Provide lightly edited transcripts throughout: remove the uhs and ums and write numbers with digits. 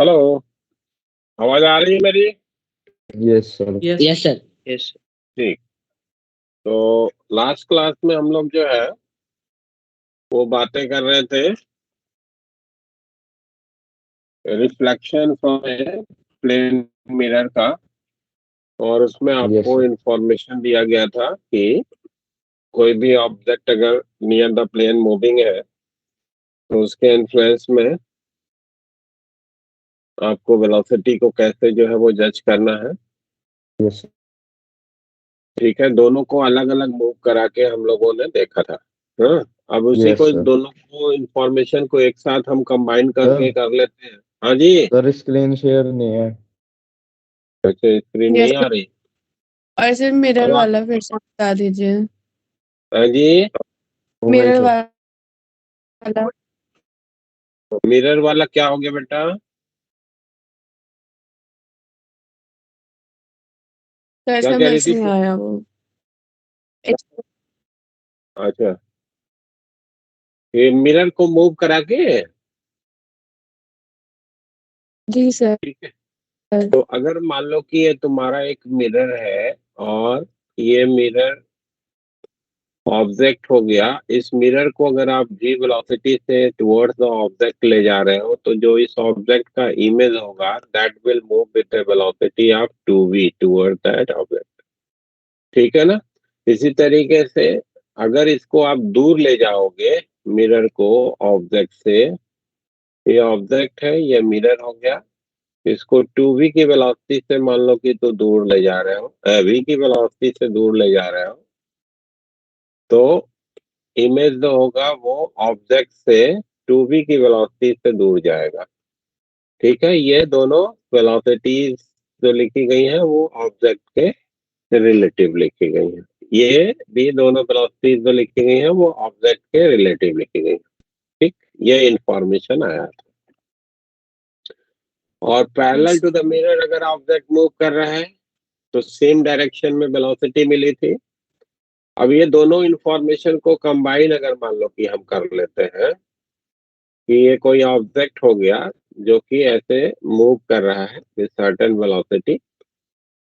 Hello, आवाज आ रही है मेरी? Yes sir. Yes sir. Yes. ठीक। तो लास्ट क्लास में हम लोग जो है वो बातें कर रहे थे reflection from a plane mirror का, और उसमें यस आपको सर। इंफॉर्मेशन दिया गया था कि कोई भी ऑब्जेक्ट अगर नियर द प्लेन मूविंग है तो उसके इन्फ्लुएंस में आपको वेलोसिटी को कैसे जो है वो जज करना है। यस ठीक है, दोनों को अलग अलग मूव करा के हम लोगों ने देखा था। हाँ, अब उसी को सर। दोनों को इंफॉर्मेशन को एक साथ हम कंबाइन करके सर कर लेते हैं। हाँ जी। सर स्क्रीन शेयर नहीं है। अच्छा, स्क्रीन यस नहीं आ रही? और सिर्फ मिरर अब वाला फिर से बता दीजिए। हाँ जी, हो गई मिरर सर। वाला मिरर वाला क्या हो गया बेटा? तो क्या कह रही एसएमएस थी? नहीं आया वो। अच्छा, ये मिरर को मूव करा के। जी सर। ठीक है, तो अगर मान लो कि ये तुम्हारा एक मिरर है और ये मिरर ऑब्जेक्ट हो गया। इस मिरर को अगर आप जी वेलोसिटी से टुवर्ड्स द ऑब्जेक्ट ले जा रहे हो तो जो इस ऑब्जेक्ट का इमेज होगा that will move with the velocity of 2v toward that object. ठीक है ना? इसी तरीके से अगर इसको आप दूर ले जाओगे मिरर को ऑब्जेक्ट से, ये ऑब्जेक्ट है, ये मिरर हो गया, इसको 2v की वेलोसिटी से मान लो कि तो दूर ले जा रहे हो, v की वेलोसिटी से दूर ले जा रहे हो, तो इमेज जो होगा वो ऑब्जेक्ट से 2v की वेलोसिटी से दूर जाएगा। ठीक है, ये दोनों वेलोसिटीज जो लिखी गई हैं वो ऑब्जेक्ट के रिलेटिव लिखी गई हैं। ये भी दोनों वेलोसिटीज जो लिखी गई हैं वो ऑब्जेक्ट के रिलेटिव लिखी गई हैं। ठीक, ये इंफॉर्मेशन आया था। और पैरेलल टू द मिरर अगर ऑब्जेक्ट मूव कर रहा है तो सेम डायरेक्शन में वेलोसिटी मिली थी। अब ये दोनों इंफॉर्मेशन को कंबाइन अगर मान लो कि हम कर लेते हैं कि ये कोई ऑब्जेक्ट हो गया जो कि ऐसे मूव कर रहा है विद सर्टेन वेलोसिटी,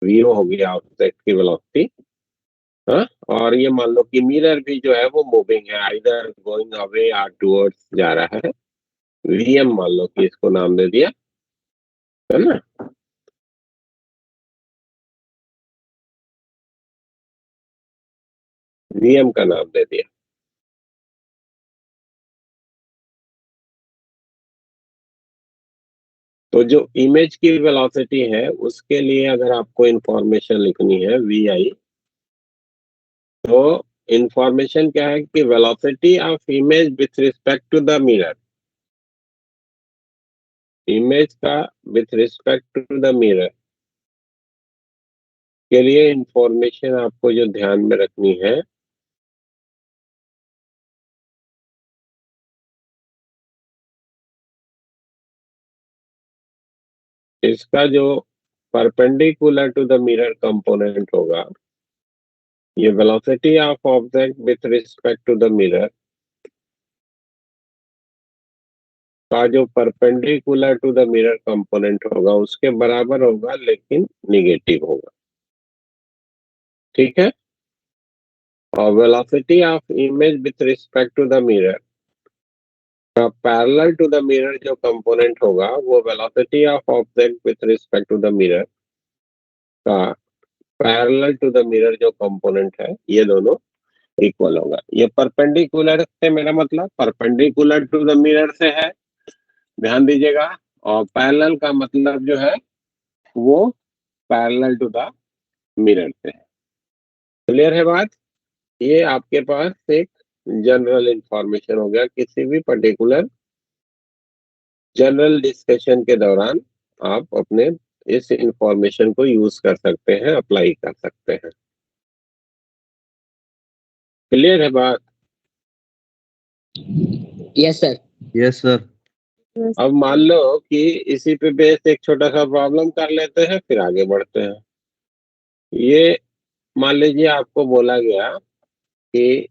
वीओ हो गया ऑब्जेक्ट की वेलोसिटी। हाँ, और ये मान लो कि मिरर भी जो है वो मूविंग है, आइदर गोइंग अवे या टुवर्ड्स जा रहा है, वीएम मान लो कि इसको नाम दे दिया, है ना? वीएम का नाम दे दिया। तो जो इमेज की वेलोसिटी है उसके लिए अगर आपको इंफॉर्मेशन लिखनी है वी आई, तो इंफॉर्मेशन क्या है कि velocity of image with respect to the mirror, image का with respect to the mirror के लिए इंफॉर्मेशन आपको जो ध्यान में रखनी है इसका जो perpendicular to the mirror component होगा, ये velocity of object with respect to the mirror का जो perpendicular to the mirror component होगा उसके बराबर होगा लेकिन निगेटिव होगा। ठीक है, और velocity of image with respect to the mirror का पैरेलल टू द मिरर जो कंपोनेंट होगा वो velocity of object with respect to the mirror का पैरेलल टू द मिरर जो कंपोनेंट है, ये दोनों इक्वल होगा। ये परपेंडिकुलर से मेरा मतलब परपेंडिकुलर टू द मिरर से है, ध्यान दीजिएगा, और पैरेलल का मतलब जो है वो पैरेलल टू द मिरर से है। क्लियर है बात? ये आपके पास एक जनरल इंफॉर्मेशन हो गया, किसी भी पर्टिकुलर जनरल डिस्कशन के दौरान आप अपने इस इंफॉर्मेशन को यूज कर सकते हैं, अप्लाई कर सकते हैं। क्लियर है बात? Yes sir. Yes sir. अब मान लो कि इसी पे बेस एक छोटा सा प्रॉब्लम कर लेते हैं फिर आगे बढ़ते हैं। ये मान लीजिए आपको बोला गया कि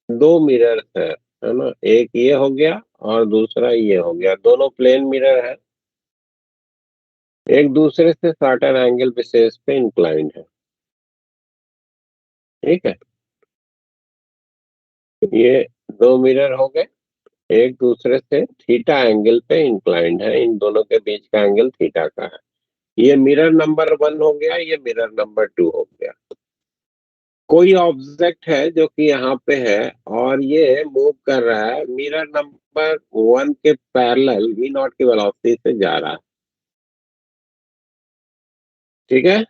दो मिरर है ना, एक ये हो गया और दूसरा ये हो गया, दोनों प्लेन मिरर है। एक दूसरे से सर्टेन एंगल बेसिस पे इंक्लाइंड है। ठीक है, ये दो मिरर हो गए, एक दूसरे से थीटा एंगल पे इंक्लाइंड है, इन दोनों के बीच का एंगल थीटा का है। ये मिरर नंबर 1 हो गया, ये मिरर नंबर 2 हो गया। कोई ऑब्जेक्ट है जो कि यहाँ पे है और ये मूव कर रहा है, मिरर नंबर 1 के पैरेलल v नॉट की वेलोसिटी से जा रहा है। ठीक है,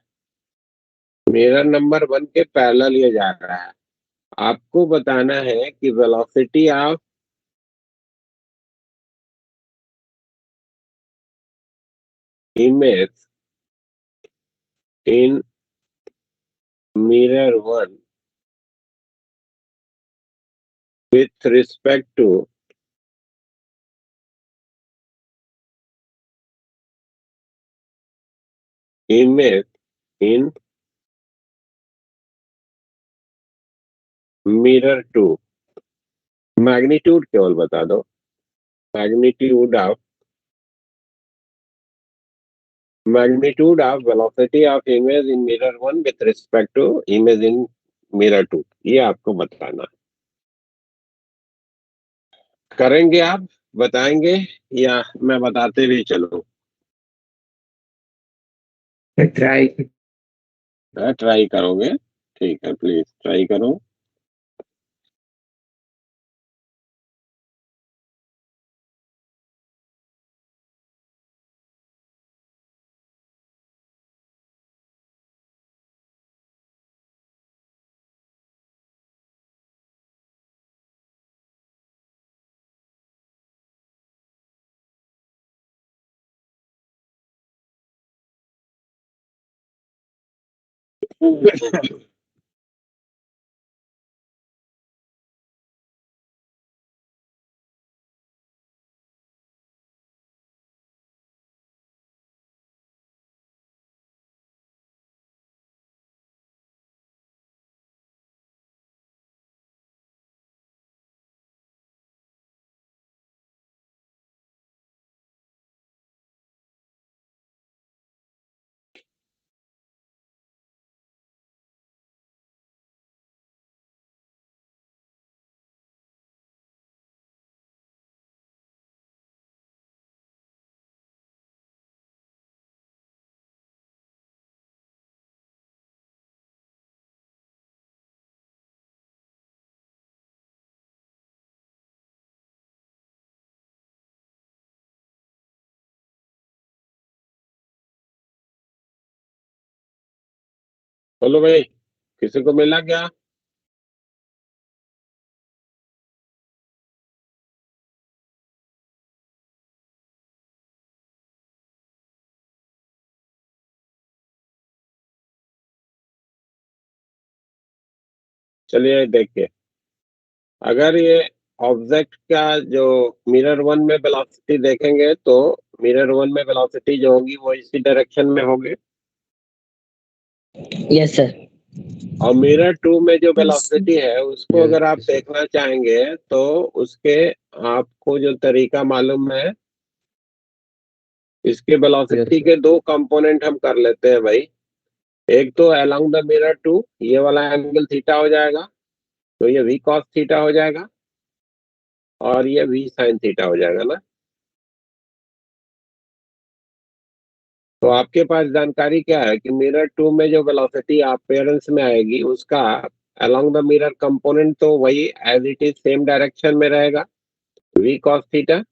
मिरर नंबर 1 के पैरेलल ये जा रहा है। आपको बताना है कि velocity of image in mirror 1 with respect to image in mirror 2। Magnitude केवल बता दो, magnitude of velocity of image in mirror 1 with respect to image in mirror 2, ये आपको बताना है। करेंगे आप, बताएंगे या मैं बताते भी चलूं? ट्राई करोगे? ठीक है, प्लीज ट्राई करो। बोलो भाई, किसी को मिला क्या? चलिए देखिए, अगर ये ऑब्जेक्ट का जो मिरर 1 में वेलोसिटी देखेंगे तो मिरर 1 में वेलोसिटी जो होगी वो इसी डायरेक्शन में होगी, यस सर। और मिरर 2 में जो Yes. वेलोसिटी है उसको अगर आप देखना चाहेंगे तो उसके आपको जो तरीका मालूम है, इसके वेलोसिटी Yes, के दो कंपोनेंट हम कर लेते हैं भाई। एक तो अलोंग द मिरर 2, ये वाला एंगल थीटा हो जाएगा, तो ये v cos थीटा हो जाएगा, और ये v sin थीटा हो जाएगा ना। तो आपके पास जानकारी क्या है कि मिरर 2 में जो वेलोसिटी अपीयरेंस में आएगी उसका अलोंग द मिरर कंपोनेंट तो वही as it is same direction में रहेगा, v cos थीटा,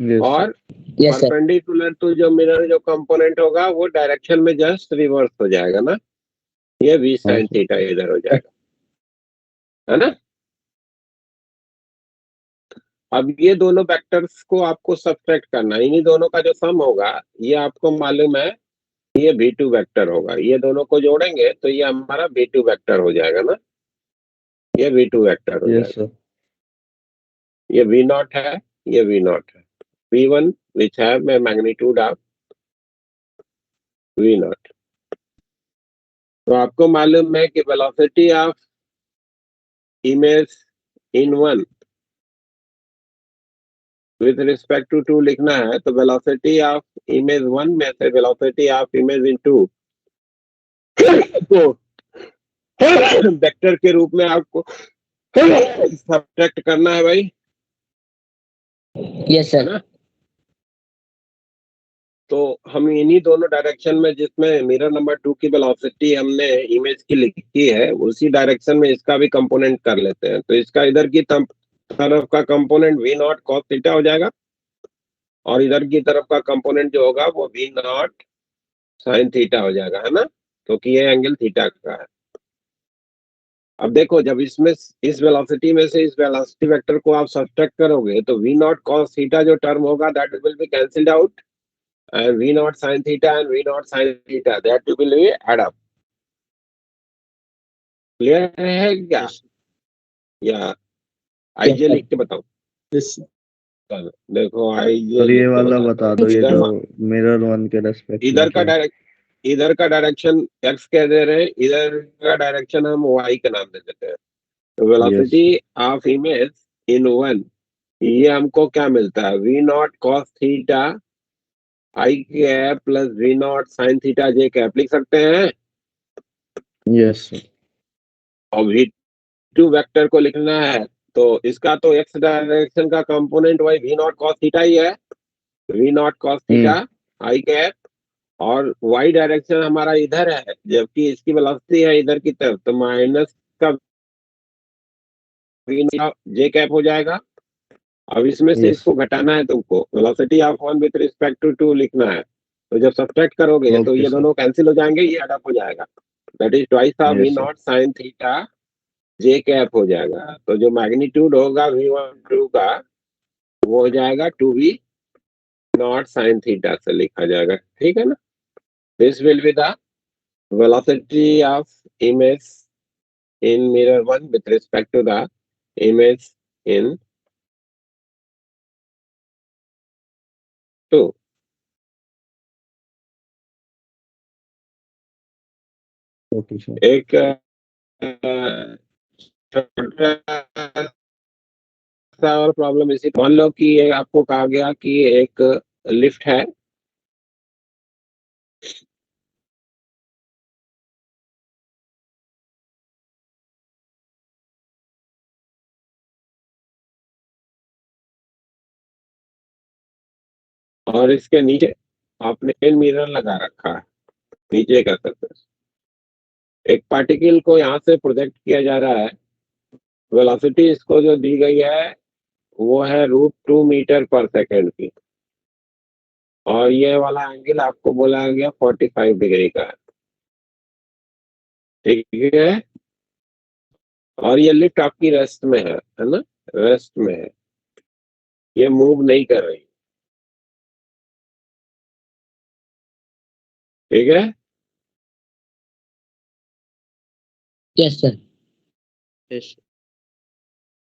yes, और यस सर। परपेंडिकुलर टू जो मिरर जो कंपोनेंट होगा वो डायरेक्शन में जस्ट रिवर्स हो जाएगा ना, ये v sin थीटा इधर हो जाएगा, है ना। अब ये दोनों वेक्टर्स को आपको सब्ट्रैक्ट करना है, इन्हीं दोनों का जो सम होगा ये आपको मालूम है, ये v2 वेक्टर होगा। ये दोनों को जोड़ेंगे तो ये हमारा v2 वेक्टर हो जाएगा ना, ये v2 वेक्टर हो yes, जाएगा। sir. ये v नॉट है, ये v नॉट है, v1 विच है मैग्नीट्यूड ऑफ v नॉट। तो आपको मालूम है कि velocity of image in 1 with respect to 2 लिखना है तो वेलोसिटी ऑफ इमेज 1 में से वेलोसिटी ऑफ इमेज इन 2 को वेक्टर के रूप में आपको सब्ट्रैक्ट करना है भाई, Yes, है sir. ना। तो हम इन्हीं दोनों डायरेक्शन में जिसमें मिरर नंबर 2 की वेलोसिटी हमने इमेज की लिखी है उसी डायरेक्शन में इसका भी कंपोनेंट कर लेते हैं। तो इसका इधर की तरफ का component v not cos theta हो जाएगा और इधर की तरफ का कंपोनेंट जो होगा वो v नॉट sin थीटा हो जाएगा, है ना, क्योंकि ये एंगल थीटा का है। अब देखो जब इसमें इस वेलोसिटी में से इस वेलोसिटी वेक्टर को आप सब्ट्रैक्ट करोगे तो v नॉट cos थीटा जो टर्म होगा that will B cancelled out and v naught sin theta and v naught sin theta that will be add up. Clear है क्या? Yes. या आईजे लिख के बताओ। Yes. चलो देखो आईजे और ये वाला बता दो, ये इधर जो मिरर 1 के रेस्पेक्ट इधर का डायरेक्शन x कह दे रहे हैं, इधर का डायरेक्शन हम y का नाम दे देते हैं। तो वेलोसिटी ऑफ इमेज इन 1 ये हमको क्या मिलता है, v not cos theta I cap plus v not sin theta j cap लिख सकते हैं। यस और v2 वेक्टर को लिखना है तो इसका तो x डायरेक्शन का कंपोनेंट वही v नॉट cos थीटा ही है, v not cos theta I cap, और y डायरेक्शन हमारा इधर है जबकि इसकी वेलोसिटी है इधर की तरफ तो माइनस का v j कैप हो जाएगा। अब इसमें से Yes. इसको घटाना है तुमको, velocity of 1 with respect to 2 लिखना है तो जब सब्ट्रैक्ट करोगे तो Okay, ये sir. दोनों कैंसिल हो जाएंगे, ये एड अप हो जाएगा, that is twice of v Yes, sir. Not sin theta j cap हो जाएगा। तो जो मैग्नीट्यूड होगा v12 का वो हो जाएगा 2v नॉट sin थीटा से लिखा जाएगा, ठीक है ना। This will be the velocity of image in mirror 1 with respect to the image in 2. Okay, sir. एक छोटा सा और प्रॉब्लम इसी, मान लो कि ये आपको कहा गया कि एक लिफ्ट है और इसके नीचे आपने मिरर लगा रखा है नीचे का सरफेस, एक पार्टिकल को यहाँ से प्रोजेक्ट किया जा रहा है, वेलोसिटी इसको जो दी गई है वो है √2 मीटर पर सेकेंड की और ये वाला एंगल आपको बोला गया 45 डिग्री का है, ठीक है। और ये लिफ्ट आपकी रेस्ट में है ना, रेस्ट में है, ये मूव नहीं कर रही, ठीक है। Yes, sir. Yes.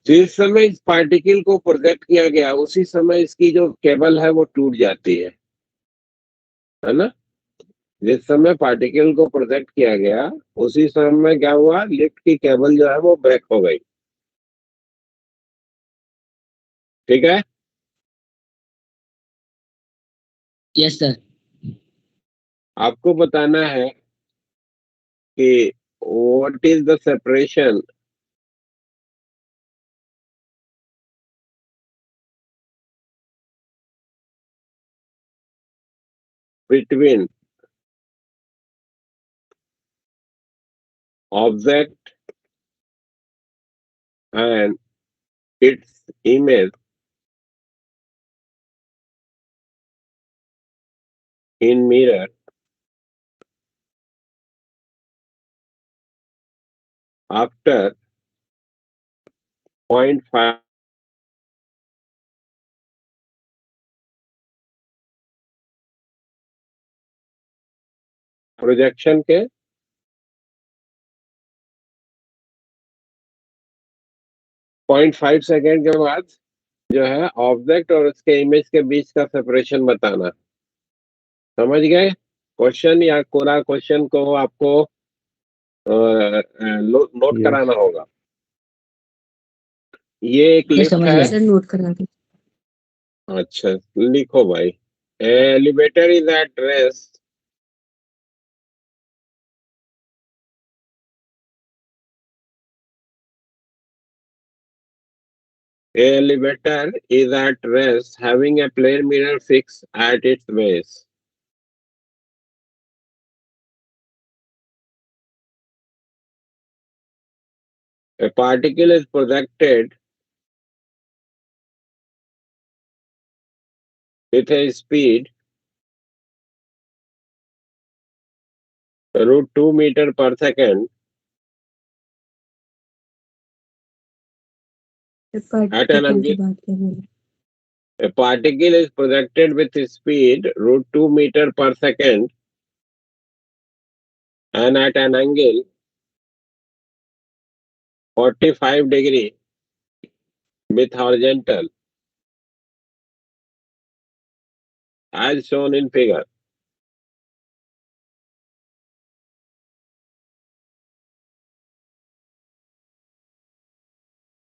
जिस समय इस पार्टिकल को प्रोजेक्ट किया गया उसी समय इसकी जो केबल है वो टूट जाती है ना। जिस समय पार्टिकल को प्रोजेक्ट किया गया उसी समय क्या हुआ, लिफ्ट की केबल जो है वो ब्रेक हो गई, ठीक है। Yes, sir. आपको बताना है कि what is the separation between object and its image in mirror after 0.5 projection के 0.5 सेकेंड के बाद जो है ऑब्जेक्ट और उसके इमेज के बीच का सेपरेशन बताना। समझ गए क्वेश्चन, या पूरा क्वेश्चन को आपको नोट Yes. कराना होगा। ये एक मैं लिफ्ट समझ है, गया। सर नोट करा दो। अच्छा लिखो भाई, elevator is at rest elevator is at rest having a plane mirror fixed at its base. A particle is projected with a speed √2 meter per second at an angle. A particle is projected with a speed √2 meter per second and at an angle 45 degree with horizontal as shown in figure.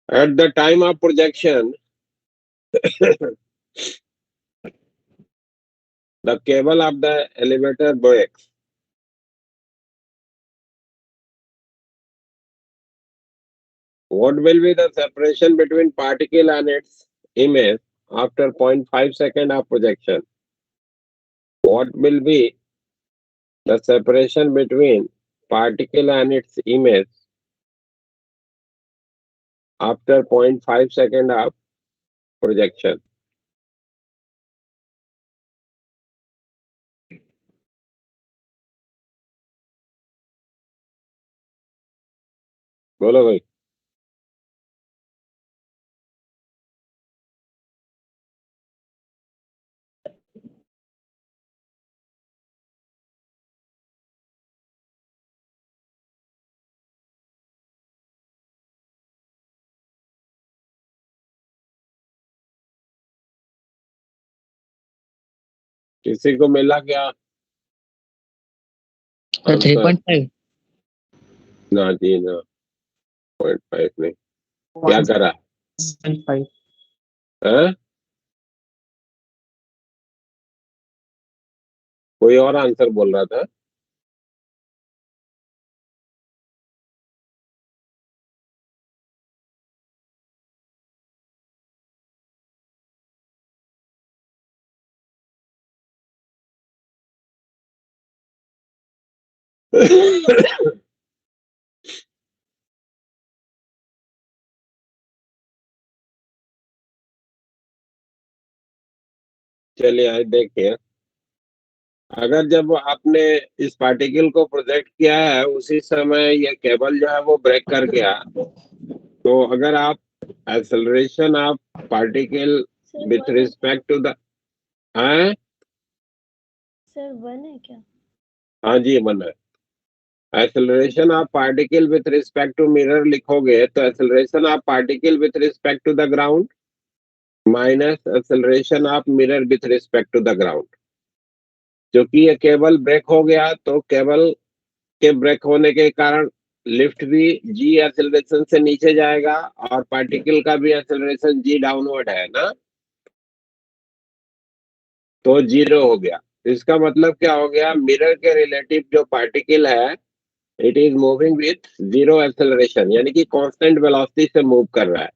At the time of projection, the cable of the elevator breaks. What will be the separation between particle and its image after 0.5 second of projection? What will be the separation between particle and its image after 0.5 second of projection? बोलो भाई। किसी को मिला क्या? तो 3.5 ना जी ना, 0.5 नहीं। क्या करा? 1.5 हैं? कोई और आंसर बोल रहा था? चलिए आज देखिए, अगर जब आपने इस पार्टिकल को प्रोजेक्ट किया है उसी समय ये केबल जो है वो ब्रेक कर गया, तो अगर आप acceleration of particle with respect to the हैं? सर 1 है क्या? हाँ जी मन है। Acceleration of particle with respect to mirror लिखोगे तो acceleration of particle with respect to the ground minus acceleration of mirror with respect to the ground. क्योंकि ये केबल ब्रेक हो गया तो केबल के ब्रेक होने के कारण लिफ्ट भी जी एक्सेलरेशन से नीचे जाएगा और पार्टिकल का भी एक्सेलरेशन जी डाउनवर्ड है ना, तो 0 हो गया। इसका मतलब क्या हो गया, मिरर के रिलेटिव जो पार्टिकल है it is moving with 0 acceleration, यानी कि कांस्टेंट वेलोसिटी से मूव कर रहा है।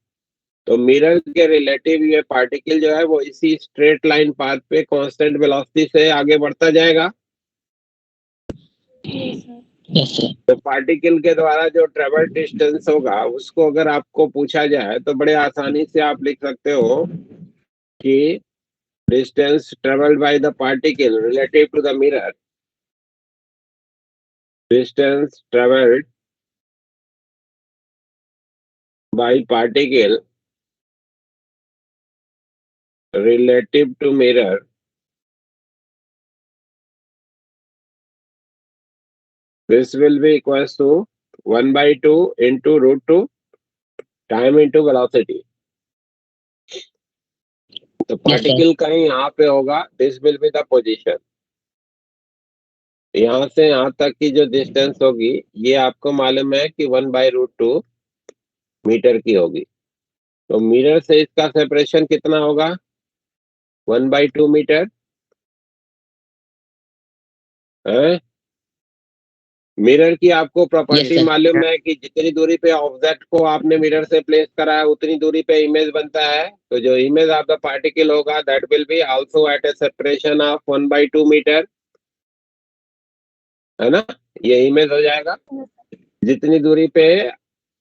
तो मिरर के रिलेटिव ये पार्टिकल जो है वो इसी स्ट्रेट लाइन पाथ पे कांस्टेंट वेलोसिटी से आगे बढ़ता जाएगा। Yes sir. तो पार्टिकल के द्वारा जो ट्रेवल डिस्टेंस होगा उसको अगर आपको पूछा जाए तो बड़े आसानी से आप लिख सकते हो कि distance travelled by the particle relative to the mirror, distance travelled by particle relative to mirror this will be equals to 1/2 into √2 time into velocity। तो पार्टिकल कहीं यहाँ पे होगा, this will be the position. यहाँ से यहाँ तक की जो डिस्टेंस होगी ये आपको मालूम है कि 1/√2 मीटर की होगी। तो मिरर से इसका सेपरेशन कितना होगा? 1/2 मीटर है। मिरर की आपको प्रॉपर्टी sir. मालूम है कि जितनी दूरी पे ऑब्जेक्ट को आपने मिरर से प्लेस करा है उतनी दूरी पे इमेज बनता है। तो जो इमेज ऑफ द पार्टिकल होगा that will be also at a separation of 1/2 metre, है ना। ये इमेज हो जाएगा। जितनी दूरी पे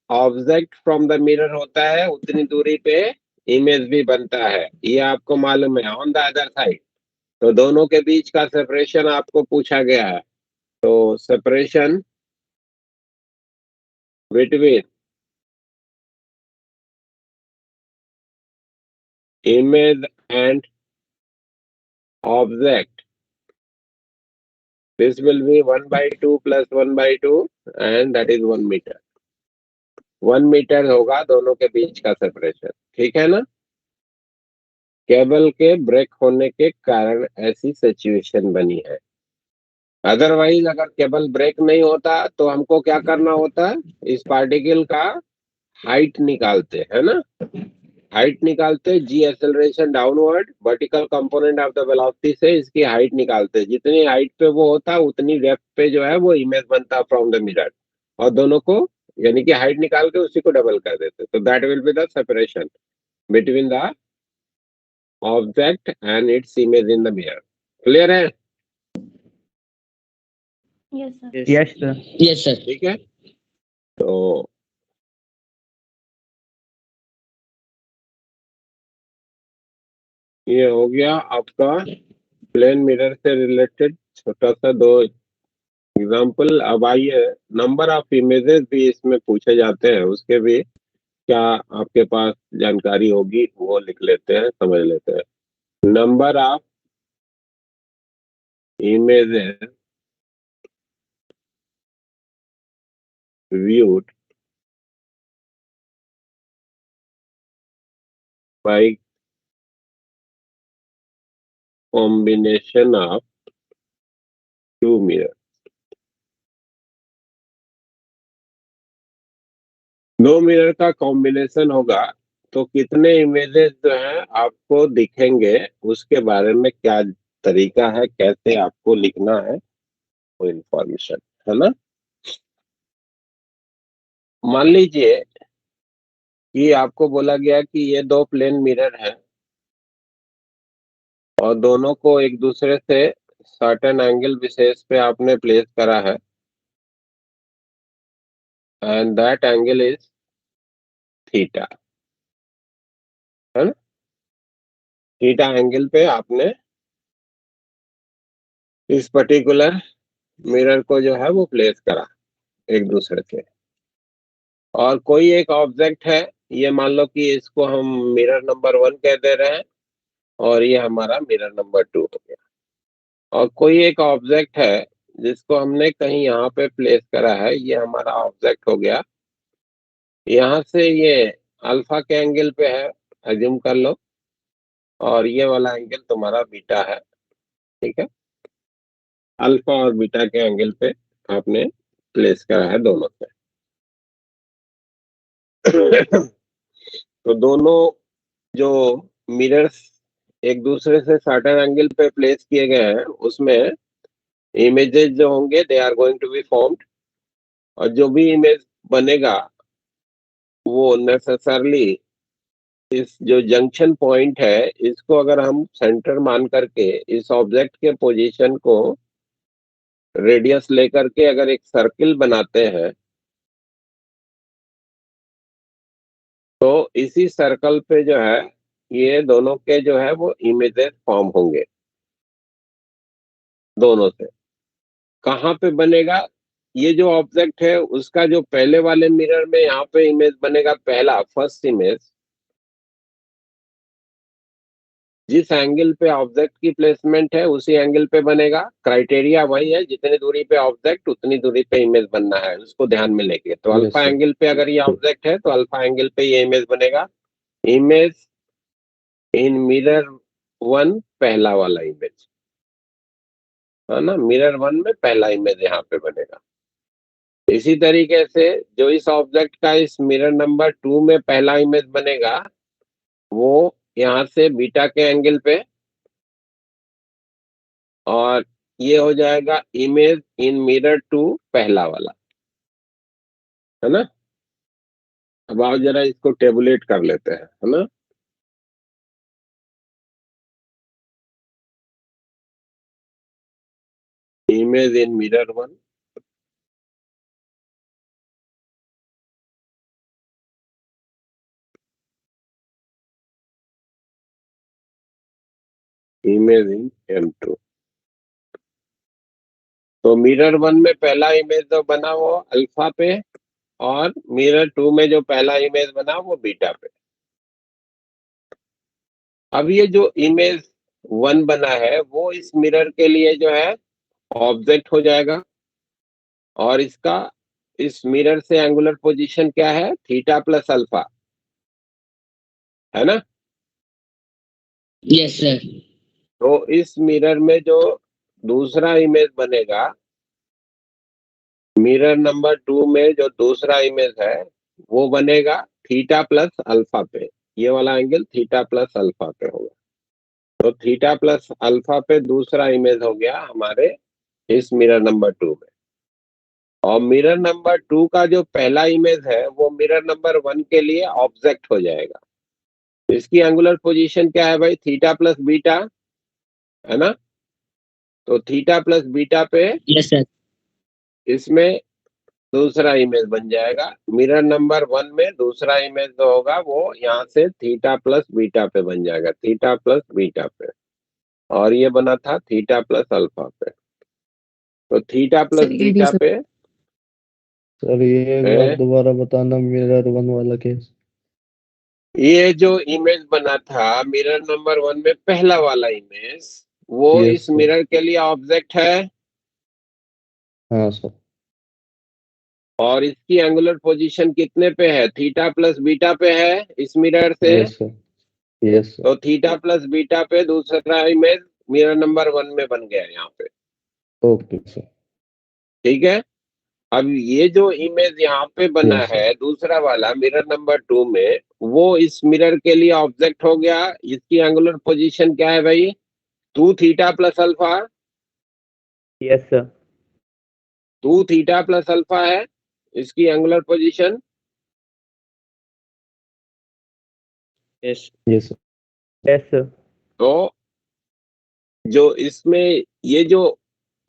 ऑब्जेक्ट फ्रॉम द मिरर होता है उतनी दूरी पे इमेज भी बनता है, ये आपको मालूम है। ऑन द अदर साइड तो दोनों के बीच का सेपरेशन आपको पूछा गया है। तो separation between image and object, this will be 1/2 plus 1/2 and that is 1 metre. 1 metre होगा दोनों के बीच का सेपरेशन, ठीक है ना। केबल के ब्रेक होने के कारण ऐसी सिचुएशन बनी है। अदरवाइज अगर केबल ब्रेक नहीं होता तो हमको क्या करना होता, इस पार्टिकल का हाइट निकालते, है ना। हाइट निकालते, g acceleration downward, vertical component of the velocity से इसकी हाइट निकालते। जितनी हाइट पे वो होता उतनी डेप्थ पे जो है वो इमेज बनता फ्रॉम द मिरर, और दोनों को यानी कि हाइट निकाल के उसी को डबल कर देते। तो that will be the separation between the object and its image in the mirror. Clear है? Yes sir. Yes, sir. Yes, sir. ठीक है। तो ये हो गया आपका प्लेन मिरर से रिलेटेड छोटा सा दो एग्जाम्पल। अब आइए, नंबर ऑफ इमेजेस भी इसमें पूछे जाते हैं, उसके भी क्या आपके पास जानकारी होगी वो लिख लेते हैं, समझ लेते हैं। Number of images viewed by combination of two mirrors। दो मिरर का कॉम्बिनेशन होगा तो कितने इमेजेस जो हैं आपको दिखेंगे, उसके बारे में क्या तरीका है, कैसे आपको लिखना है वो इंफॉर्मेशन, है ना। मान लीजिए कि आपको बोला गया कि ये दो प्लेन मिरर है और दोनों को एक दूसरे से सर्टेन एंगल विशेष पे आपने प्लेस करा है and that angle is theta, है ना। थीटा एंगल पे आपने इस पर्टिकुलर मिरर को जो है वो प्लेस करा एक दूसरे से। और कोई एक ऑब्जेक्ट है, ये मान लो कि इसको हम मिरर नंबर 1 कह दे रहे हैं और ये हमारा मिरर नंबर 2 हो गया। और कोई एक ऑब्जेक्ट है जिसको हमने कहीं यहाँ पे प्लेस करा है, ये हमारा ऑब्जेक्ट हो गया। यहाँ से ये अल्फा के एंगल पे है, अज्यूम कर लो, और ये वाला एंगल तुम्हारा बीटा है, ठीक है। अल्फा और बीटा के एंगल पे आपने प्लेस करा है दोनों से। तो दोनों जो मिरर्स एक दूसरे से सर्टेन एंगल पे प्लेस किए गए हैं उसमें इमेजेस जो होंगे they are going to be formed, और जो भी इमेज बनेगा वो नेसेसरली इस जो जंक्शन पॉइंट है इसको अगर हम सेंटर मान करके इस ऑब्जेक्ट के पोजीशन को रेडियस लेकर के अगर एक सर्किल बनाते हैं तो इसी सर्कल पे जो है ये दोनों के जो है वो इमेजेस फॉर्म होंगे दोनों से। कहाँ पे बनेगा, ये जो ऑब्जेक्ट है उसका जो पहले वाले मिरर में यहाँ पे इमेज बनेगा, पहला फर्स्ट इमेज जिस एंगल पे ऑब्जेक्ट की प्लेसमेंट है उसी एंगल पे बनेगा। क्राइटेरिया वही है, जितनी दूरी पे ऑब्जेक्ट उतनी दूरी पे इमेज बनना है, उसको ध्यान में लेके। तो Yes, अल्फा sir. एंगल पे अगर ये ऑब्जेक्ट है तो अल्फा एंगल पे ये इमेज बनेगा। इमेज इन मिरर 1 पहला वाला इमेज, है ना। मिरर 1 में पहला इमेज यहाँ पे बनेगा। इसी तरीके से जो इस ऑब्जेक्ट का इस मिरर नंबर 2 में पहला इमेज बनेगा वो यहाँ से बीटा के एंगल पे और ये हो जाएगा इमेज इन मिरर टू पहला वाला, है ना। अब आओ जरा इसको टेबुलेट कर लेते हैं, है ना। Image in mirror one, image in M2। तो मिरर वन में पहला इमेज जो बना वो अल्फा पे, और मिरर टू में जो पहला इमेज बना वो बीटा पे। अब ये जो इमेज वन बना है वो इस मिरर के लिए जो है ऑब्जेक्ट हो जाएगा, और इसका इस मिरर से एंगुलर पोजीशन क्या है, थीटा प्लस अल्फा, है ना। Yes sir. तो इस मिरर में जो दूसरा इमेज बनेगा, मिरर नंबर टू में जो दूसरा इमेज है वो बनेगा थीटा प्लस अल्फा पे। ये वाला एंगल थीटा प्लस अल्फा पे होगा। तो थीटा प्लस अल्फा पे दूसरा इमेज हो गया हमारे इस मिरर नंबर टू में। और मिरर नंबर टू का जो पहला इमेज है वो मिरर नंबर वन के लिए ऑब्जेक्ट हो जाएगा। इसकी एंगुलर पोजीशन क्या है भाई, थीटा प्लस बीटा, है ना। तो थीटा प्लस बीटा पे यस सर। इसमें दूसरा इमेज बन जाएगा। मिरर नंबर वन में दूसरा इमेज जो होगा वो यहाँ से थीटा प्लस बीटा पे बन जाएगा, थीटा प्लस बीटा पे। और ये बना था थीटा प्लस अल्फा पे। तो थीटा प्लस सर ये भी बीटा सर। पे सर ये एक बार है, दोबारा बताना, मिरर वन वाला केस। ये जो इमेज बना था मिरर नंबर वन में पहला वाला इमेज, वो यस इस सर। मिरर के लिए ऑब्जेक्ट है, हाँ सर। और इसकी एंगुलर पोजीशन कितने पे है, थीटा प्लस बीटा पे है इस मिरर से। Yes sir. Yes sir. तो थीटा प्लस बीटा पे दूसरा इमेज मिरर नंबर वन में बन गया यहाँ पे, ओके सर। ठीक है। अब ये जो इमेज यहाँ पे बना यस सर। है दूसरा वाला मिरर नंबर टू में, वो इस मिरर के लिए ऑब्जेक्ट हो गया। इसकी एंगुलर पोजीशन क्या है भाई, two theta plus alpha, yes sir. Two theta plus alpha है इसकी angular position. Yes yes sir. Yes sir. तो जो इसमें ये जो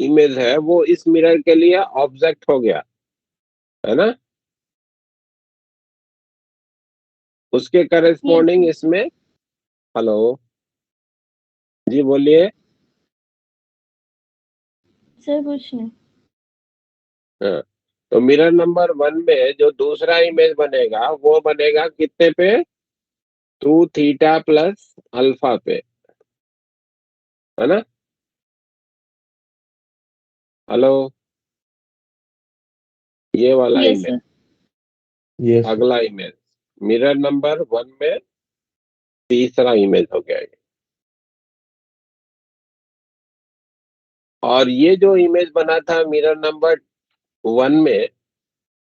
इमेज है वो इस मिरर के लिए ऑब्जेक्ट हो गया, है ना। उसके यस करेस्पॉन्डिंग इसमें, हेलो जी बोलिए। सर कुछ नहीं। हाँ, तो मिरर नंबर वन में जो दूसरा इमेज बनेगा वो बनेगा कितने पे, टू थीटा प्लस अल्फा पे, है ना। हेलो, ये वाला yes image, sir. Yes sir. अगला इमेज मिरर नंबर वन में तीसरा इमेज हो गया ये। और ये जो इमेज बना था मिरर नंबर वन में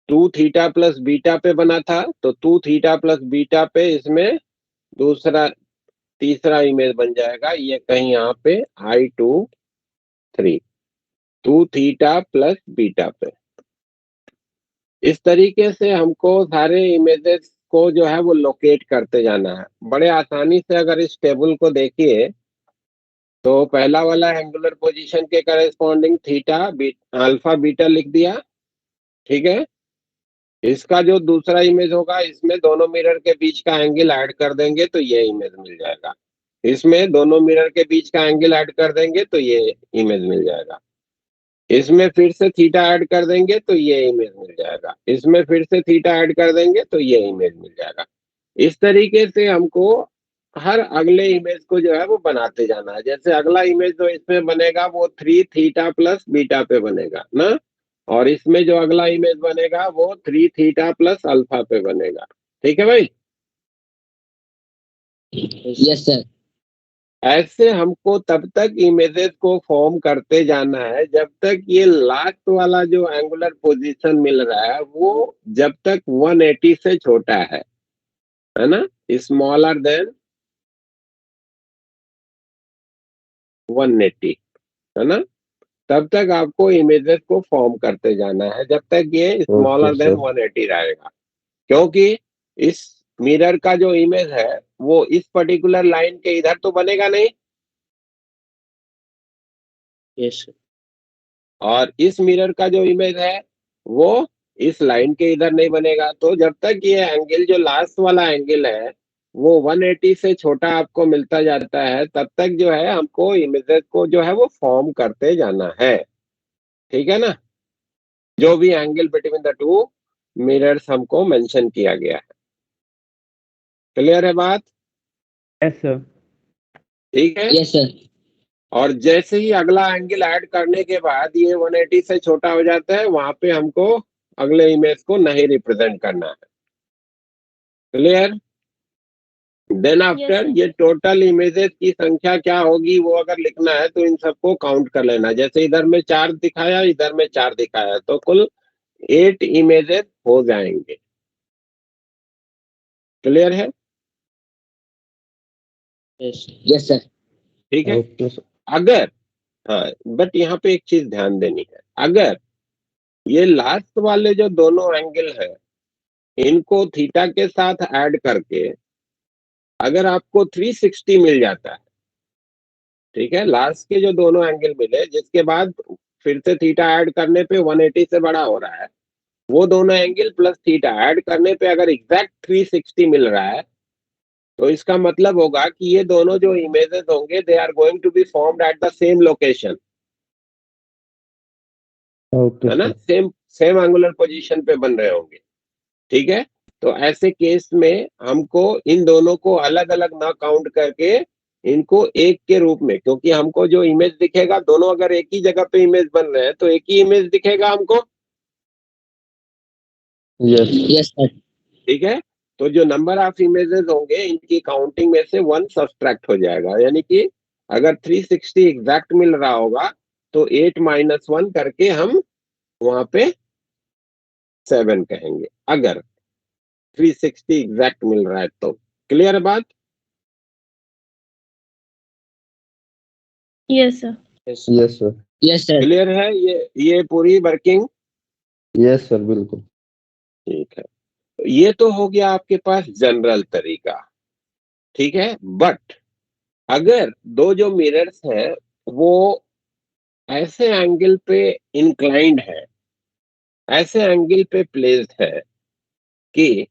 टू थीटा प्लस बीटा पे बना था, तो टू थीटा प्लस बीटा पे इसमें दूसरा तीसरा इमेज बन जाएगा, ये कहीं यहाँ पे I23, to theta plus beta पे। इस तरीके से हमको सारे इमेजेस को जो है वो लोकेट करते जाना है बड़े आसानी से। अगर इस टेबल को देखिए तो पहला वाला एंगुलर पोजीशन के करेस्पॉन्डिंग थीटा अल्फा बीटा लिख दिया, ठीक है। इसका जो दूसरा इमेज होगा इसमें दोनों मिरर के बीच का एंगल ऐड कर देंगे तो ये इमेज मिल जाएगा। इसमें दोनों मिरर के बीच का एंगल ऐड कर देंगे तो ये इमेज मिल जाएगा। इसमें फिर से थीटा ऐड कर देंगे तो ये इमेज मिल जाएगा। इसमें फिर से थीटा ऐड कर देंगे तो ये इमेज मिल जाएगा। इस तरीके से हमको हर अगले इमेज को जो है वो बनाते जाना है। जैसे अगला इमेज जो इसमें बनेगा वो थ्री थीटा प्लस बीटा पे बनेगा ना, और इसमें जो अगला इमेज बनेगा वो थ्री थीटा प्लस अल्फा पे बनेगा, ठीक है भाई। Yes sir. ऐसे हमको तब तक इमेजेस को फॉर्म करते जाना है जब तक ये लास्ट वाला जो एंगुलर पोजीशन मिल रहा है वो जब तक 180 से छोटा है ना, स्मॉलर देन 180। है ना, तब तक आपको इमेजेस को फॉर्म करते जाना है जब तक ये स्मॉलर ओके देन सर 180 रहेगा। क्योंकि इस मिरर का जो इमेज है वो इस पर्टिकुलर लाइन के इधर तो बनेगा नहीं, यस सर, और इस मिरर का जो इमेज है वो इस लाइन के इधर नहीं बनेगा। तो जब तक ये एंगल जो लास्ट वाला एंगल है वो 180 से छोटा आपको मिलता जाता है, तब तक जो है हमको इमेजेस को जो है वो फॉर्म करते जाना है। ठीक है ना, जो भी angle between the two mirrors हमको मेंशन किया गया है। क्लियर है बात? यस सर, ठीक है। यस सर, और जैसे ही अगला एंगल ऐड करने के बाद ये 180 से छोटा हो जाता है, वहां पे हमको अगले इमेज को नहीं रिप्रेजेंट करना है। क्लियर? Then after sir. ये टोटल इमेजेस की संख्या क्या होगी वो अगर लिखना है तो इन सबको काउंट कर लेना। जैसे इधर में 4 दिखाया, इधर में 4 दिखाया, तो कुल 8 इमेजेस हो जाएंगे। क्लियर है? यस यस सर, ठीक है। ओके सर अगर, हाँ, बट यहाँ पे एक चीज ध्यान देनी है, अगर ये लास्ट वाले जो दोनों एंगल है इनको थीटा के साथ ऐड करके अगर आपको 360 मिल जाता है, ठीक है, लास्ट के जो दोनों एंगल मिले जिसके बाद फिर से थीटा ऐड करने पे 180 से बड़ा हो रहा है, वो दोनों एंगल प्लस थीटा ऐड करने पे अगर एग्जैक्ट 360 मिल रहा है, तो इसका मतलब होगा कि ये दोनों जो इमेजेस होंगे they are going to be formed at the same location, okay है ना, sir same same angular position पे बन रहे होंगे। ठीक है। तो ऐसे केस में हमको इन दोनों को अलग अलग ना काउंट करके इनको एक के रूप में, क्योंकि हमको जो इमेज दिखेगा दोनों अगर एक ही जगह पे इमेज बन रहे हैं तो एक ही इमेज दिखेगा हमको। यस यस सर, ठीक है। तो जो नंबर ऑफ इमेजेस होंगे इनकी काउंटिंग में से 1 सब्सट्रैक्ट हो जाएगा, यानी कि अगर 360 एग्जैक्ट मिल रहा होगा तो 8 माइनस 1 करके हम वहां पे 7 कहेंगे, अगर 360 एग्जैक्ट मिल रहा है तो। क्लियर है बात? Yes, sir. Yes yes sir yes sir, clear है ये पूरी वर्किंग? यस सर बिल्कुल ठीक है। ये तो हो गया आपके पास जनरल तरीका। ठीक है। बट अगर दो जो मिरर्स हैं वो ऐसे एंगल पे इंक्लाइंड है, ऐसे एंगल पे प्लेस्ड है कि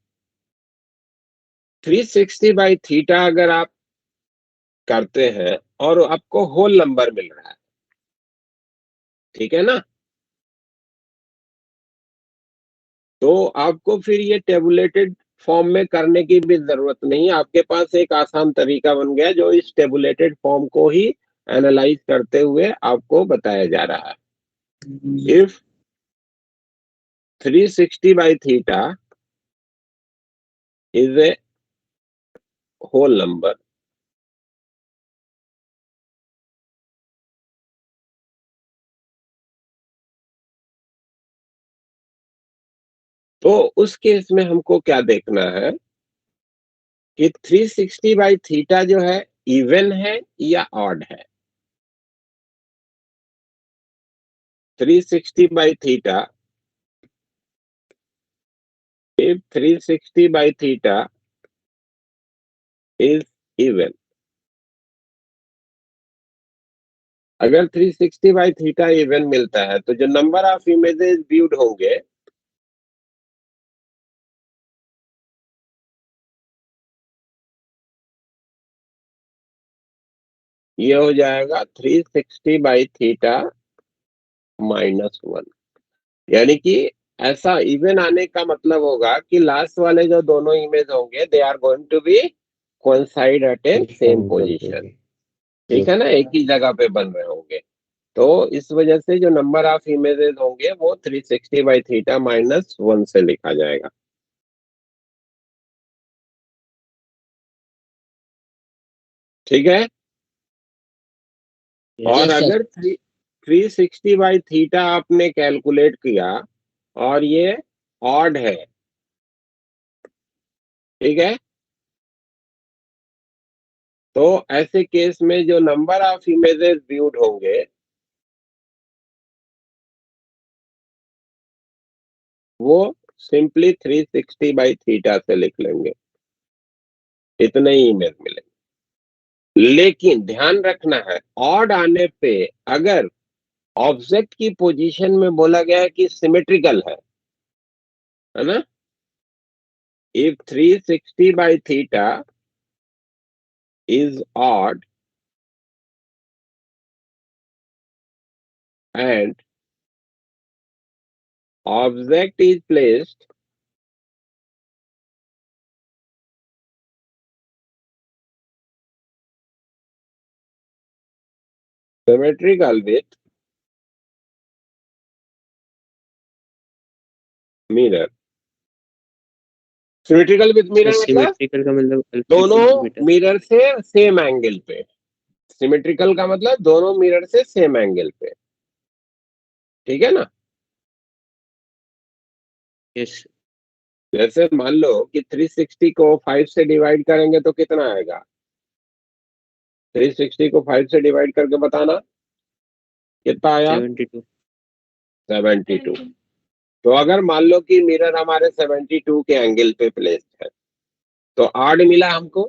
360 बाई थीटा अगर आप करते हैं और आपको होल नंबर मिल रहा है, ठीक है ना, तो आपको फिर ये टेबुलेटेड फॉर्म में करने की भी जरूरत नहीं। आपके पास एक आसान तरीका बन गया जो इस टेबुलेटेड फॉर्म को ही एनालाइज करते हुए आपको बताया जा रहा है। If 360 by theta is a whole number, तो उस केस में हमको क्या देखना है कि 360 बाई थीटा जो है इवन है या ऑड है। 360 by theta, if 360 by theta is even, अगर 360 बाई थीटा इवन मिलता है तो जो नंबर ऑफ इमेजेस व्यूड होंगे ये हो जाएगा 360 बाई थीटा -1। यानी कि ऐसा इवन आने का मतलब होगा कि लास्ट वाले जो दोनों इमेज होंगे they are going to be coincide at a same form करते पोजीशन। हैं ठीक है यस ना, एक ही जगह पे बन रहे होंगे। तो इस वजह से जो नंबर ऑफ इमेजेस होंगे वो 360 बाई थीटा -1 से लिखा जाएगा। ठीक है। और यस सर, अगर 360 बाई थीटा आपने कैलकुलेट किया और ये ऑड है, ठीक है, तो ऐसे केस में जो नंबर ऑफ इमेजेस व्यूड होंगे वो सिंपली 360/θ से लिख लेंगे, इतने ही इमेज मिलेंगे। लेकिन ध्यान रखना है, ऑड आने पे अगर ऑब्जेक्ट की पोजीशन में बोला गया है कि सिमेट्रिकल है ना, if 360/θ is odd and object is placed symmetrical with mirror। Symmetrical with mirror मतलब सिमेट्रिकल का मतलब दोनों मिरर से सेम एंगल पे। सिमेट्रिकल का मतलब दोनों मिरर से सेम एंगल पे, ठीक है ना। यस जैसे मान लो कि 360 को 5 से डिवाइड करेंगे तो कितना आएगा, 360 को 5 से डिवाइड करके बताना कितना आया, 72 72। तो अगर मान लो कि मिरर हमारे 72 के एंगल पे प्लेस्ड है तो आड मिला हमको,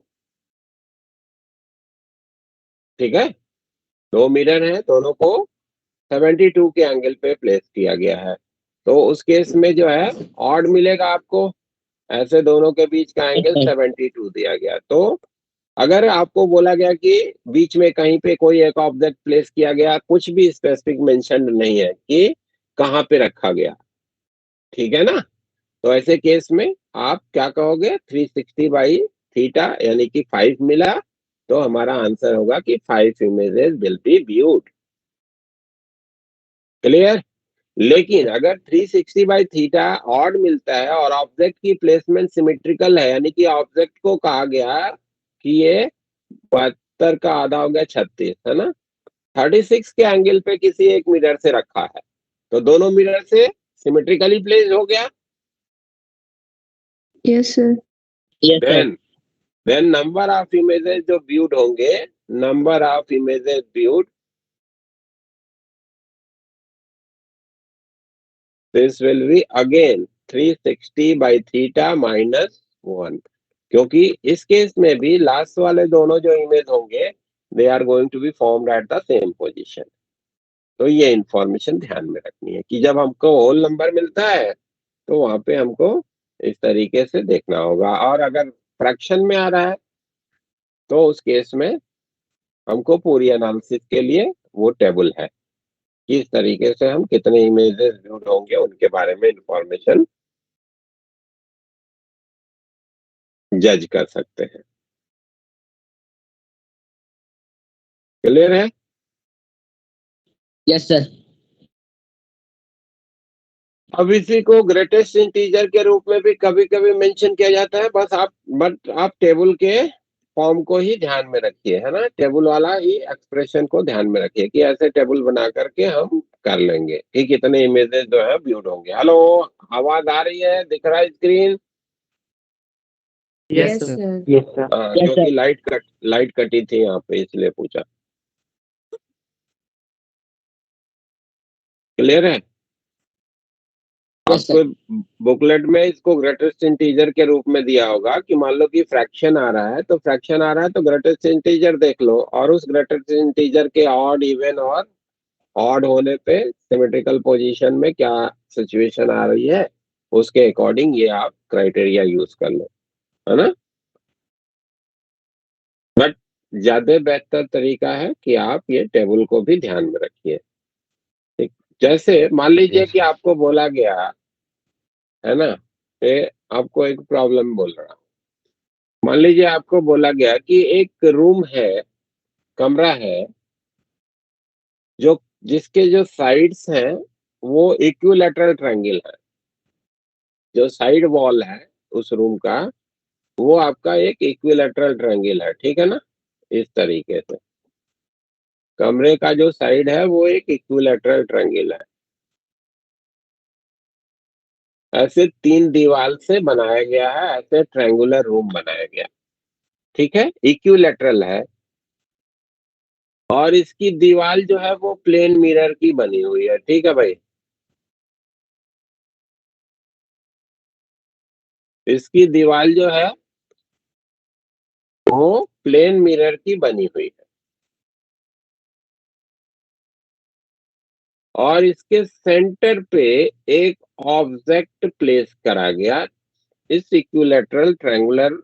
ठीक है। दो मिरर हैं, दोनों को 72 के एंगल पे प्लेस किया गया है, तो उस केस में जो है ऑड मिलेगा आपको। ऐसे दोनों के बीच का एंगल 72 दिया गया। तो अगर आपको बोला गया कि बीच में कहीं पे कोई एक ऑब्जेक्ट प्लेस किया गया, कुछ भी स्पेसिफिक मेंशन नहीं है कि कहाँ पे रखा गया, ठीक है ना, तो ऐसे केस में आप क्या कहोगे, 360/θ यानी कि 5 मिला, तो हमारा आंसर होगा कि 5 images will be viewed. Clear. लेकिन अगर 360/θ ऑड मिलता है और ऑब्जेक्ट की प्लेसमेंट सिमेट्रिकल है, यानी कि ऑब्जेक्ट को कहा गया कि ये 72 का आधा हो गया 36, है ना, 36 के एंगल पे किसी एक मिरर से रखा है, तो दोनों मिरर से सिमेट्रिकली प्लेस हो गया। Yes sir. Then number of images जो व्यूड होंगे, number of images viewed, this will be again 360/θ -1, क्योंकि इस केस में भी लास्ट वाले दोनों जो इमेज होंगे they are going to be formed at the same position. तो ये इंफॉर्मेशन ध्यान में रखनी है कि जब हमको होल नंबर मिलता है तो वहां पे हमको इस तरीके से देखना होगा, और अगर फ्रैक्शन में आ रहा है तो उस केस में हमको पूरी एनालिसिस के लिए वो टेबल है, किस तरीके से हम कितने इमेजेस व्यूड होंगे उनके बारे में इंफॉर्मेशन जज कर सकते हैं। क्लियर है। यस सर अब इसी को ग्रेटेस्ट इंटीजर के रूप में भी कभी कभी मेंशन किया जाता है, बट आप टेबल के फॉर्म को ही ध्यान में रखिए, है ना, टेबल वाला ही एक्सप्रेशन को ध्यान में रखिए कि ऐसे टेबल बना करके हम कर लेंगे कि कितने इमेजेस जो है व्यूड होंगे। हेलो, आवाज आ रही है, दिख रहा है screen? Yes yes sir sir. Yes sir क्योंकि लाइट कटी थी यहाँ पे, इसलिए पूछा। क्लियर है। आपको बुकलेट में इसको ग्रेटेस्ट इंटीजर के रूप में दिया होगा कि मान लो कि फ्रैक्शन आ रहा है, तो फ्रैक्शन आ रहा है तो ग्रेटेस्ट इंटीजर देख लो, और उस ग्रेटेस्ट इंटीजर के ऑड, इवन और ऑड होने पे सिमेट्रिकल पोजीशन में क्या सिचुएशन आ रही है, उसके अकॉर्डिंग ये आप क्राइटेरिया यूज कर लो, है ना। बट ज्यादा बेहतर तरीका है कि आप ये टेबल को भी ध्यान में रखिए। ठीक, जैसे मान लीजिए कि आपको बोला गया है ना, ये आपको एक प्रॉब्लम बोल रहा हूं। मान लीजिए आपको बोला गया कि एक रूम है, कमरा है, जो जिसके जो साइड्स हैं वो इक्विलैटरल ट्रायंगल है, जो साइड वॉल है उस रूम का वो आपका एक इक्विलैटरल ट्रायंगल है, ठीक है ना। इस तरीके से कमरे का जो साइड है वो एक इक्विलैटरल ट्रायंगल है, ऐसे 3 दीवार से बनाया गया है, ऐसे ट्रायंगुलर रूम बनाया गया, ठीक है, इक्विलैटरल है, और इसकी दीवार जो है वो प्लेन मिरर की बनी हुई है, ठीक है भाई। इसकी दीवार जो है वो प्लेन मिरर की बनी हुई है और इसके सेंटर पे एक ऑब्जेक्ट प्लेस करा गया इस इक्विलैटरल ट्रायंगुलर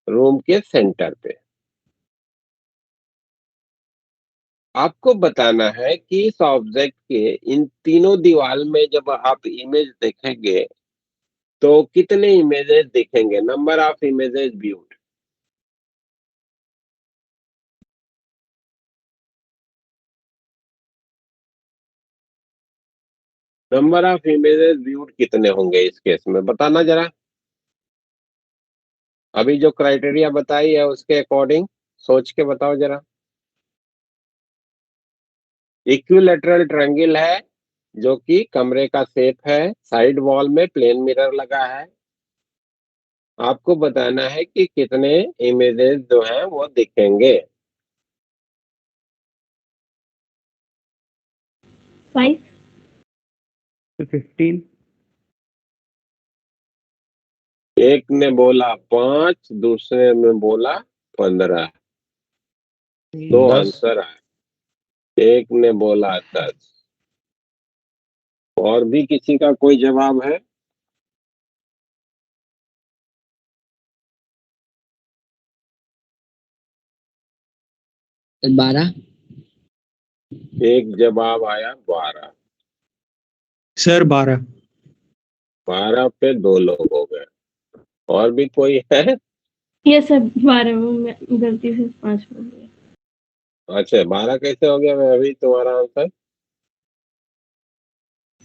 रूम के सेंटर पे। आपको बताना है कि इस ऑब्जेक्ट के इन तीनों दीवार में जब आप इमेज देखेंगे तो कितने इमेजेस दिखेंगे, number of images viewed. Number of images viewed कितने होंगे इस केस में, बताना जरा। अभी जो क्राइटेरिया बताई है उसके अकॉर्डिंग सोच के बताओ जरा। इक्विलैटरल ट्रायंगल है जो कि कमरे का शेप है, साइड वॉल में प्लेन मिरर लगा है। आपको बताना है कि कितने इमेजेस जो हैं वो दिखेंगे। 5 15 एक ने बोला 5, दूसरे ने बोला 15। दो 10 आंसर आए, एक ने बोला 10। और भी किसी का कोई जवाब है? 12 एक जवाब आया 12। सर 12 12 पे 2 लोग हो गए। और भी कोई है? यस सर 12 में गलती से 5 बोल गया। अच्छा 12 कैसे हो गया? मैं अभी तुम्हारा आंसर।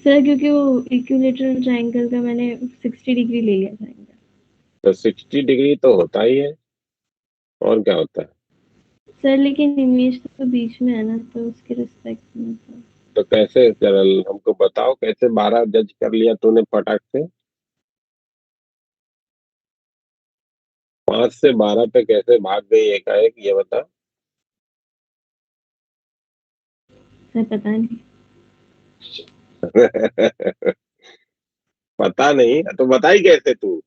सर क्योंकि वो इक्विलेटरल ट्रायंगल का मैंने 60 डिग्री ले लिया था इनका। तो 60 डिग्री तो होता ही है, और क्या होता है? सर लेकिन इमेज तो बीच में है ना, तो उसके रिस्पेक्ट में तो तो कैसे, जरा हमको बताओ कैसे 12 जज कर लिया तूने फटाक से? 5 से 12 पे कैसे भाग गई एकाएक, ये बता। सर पता नहीं। पता नहीं तो बताई कैसे तू?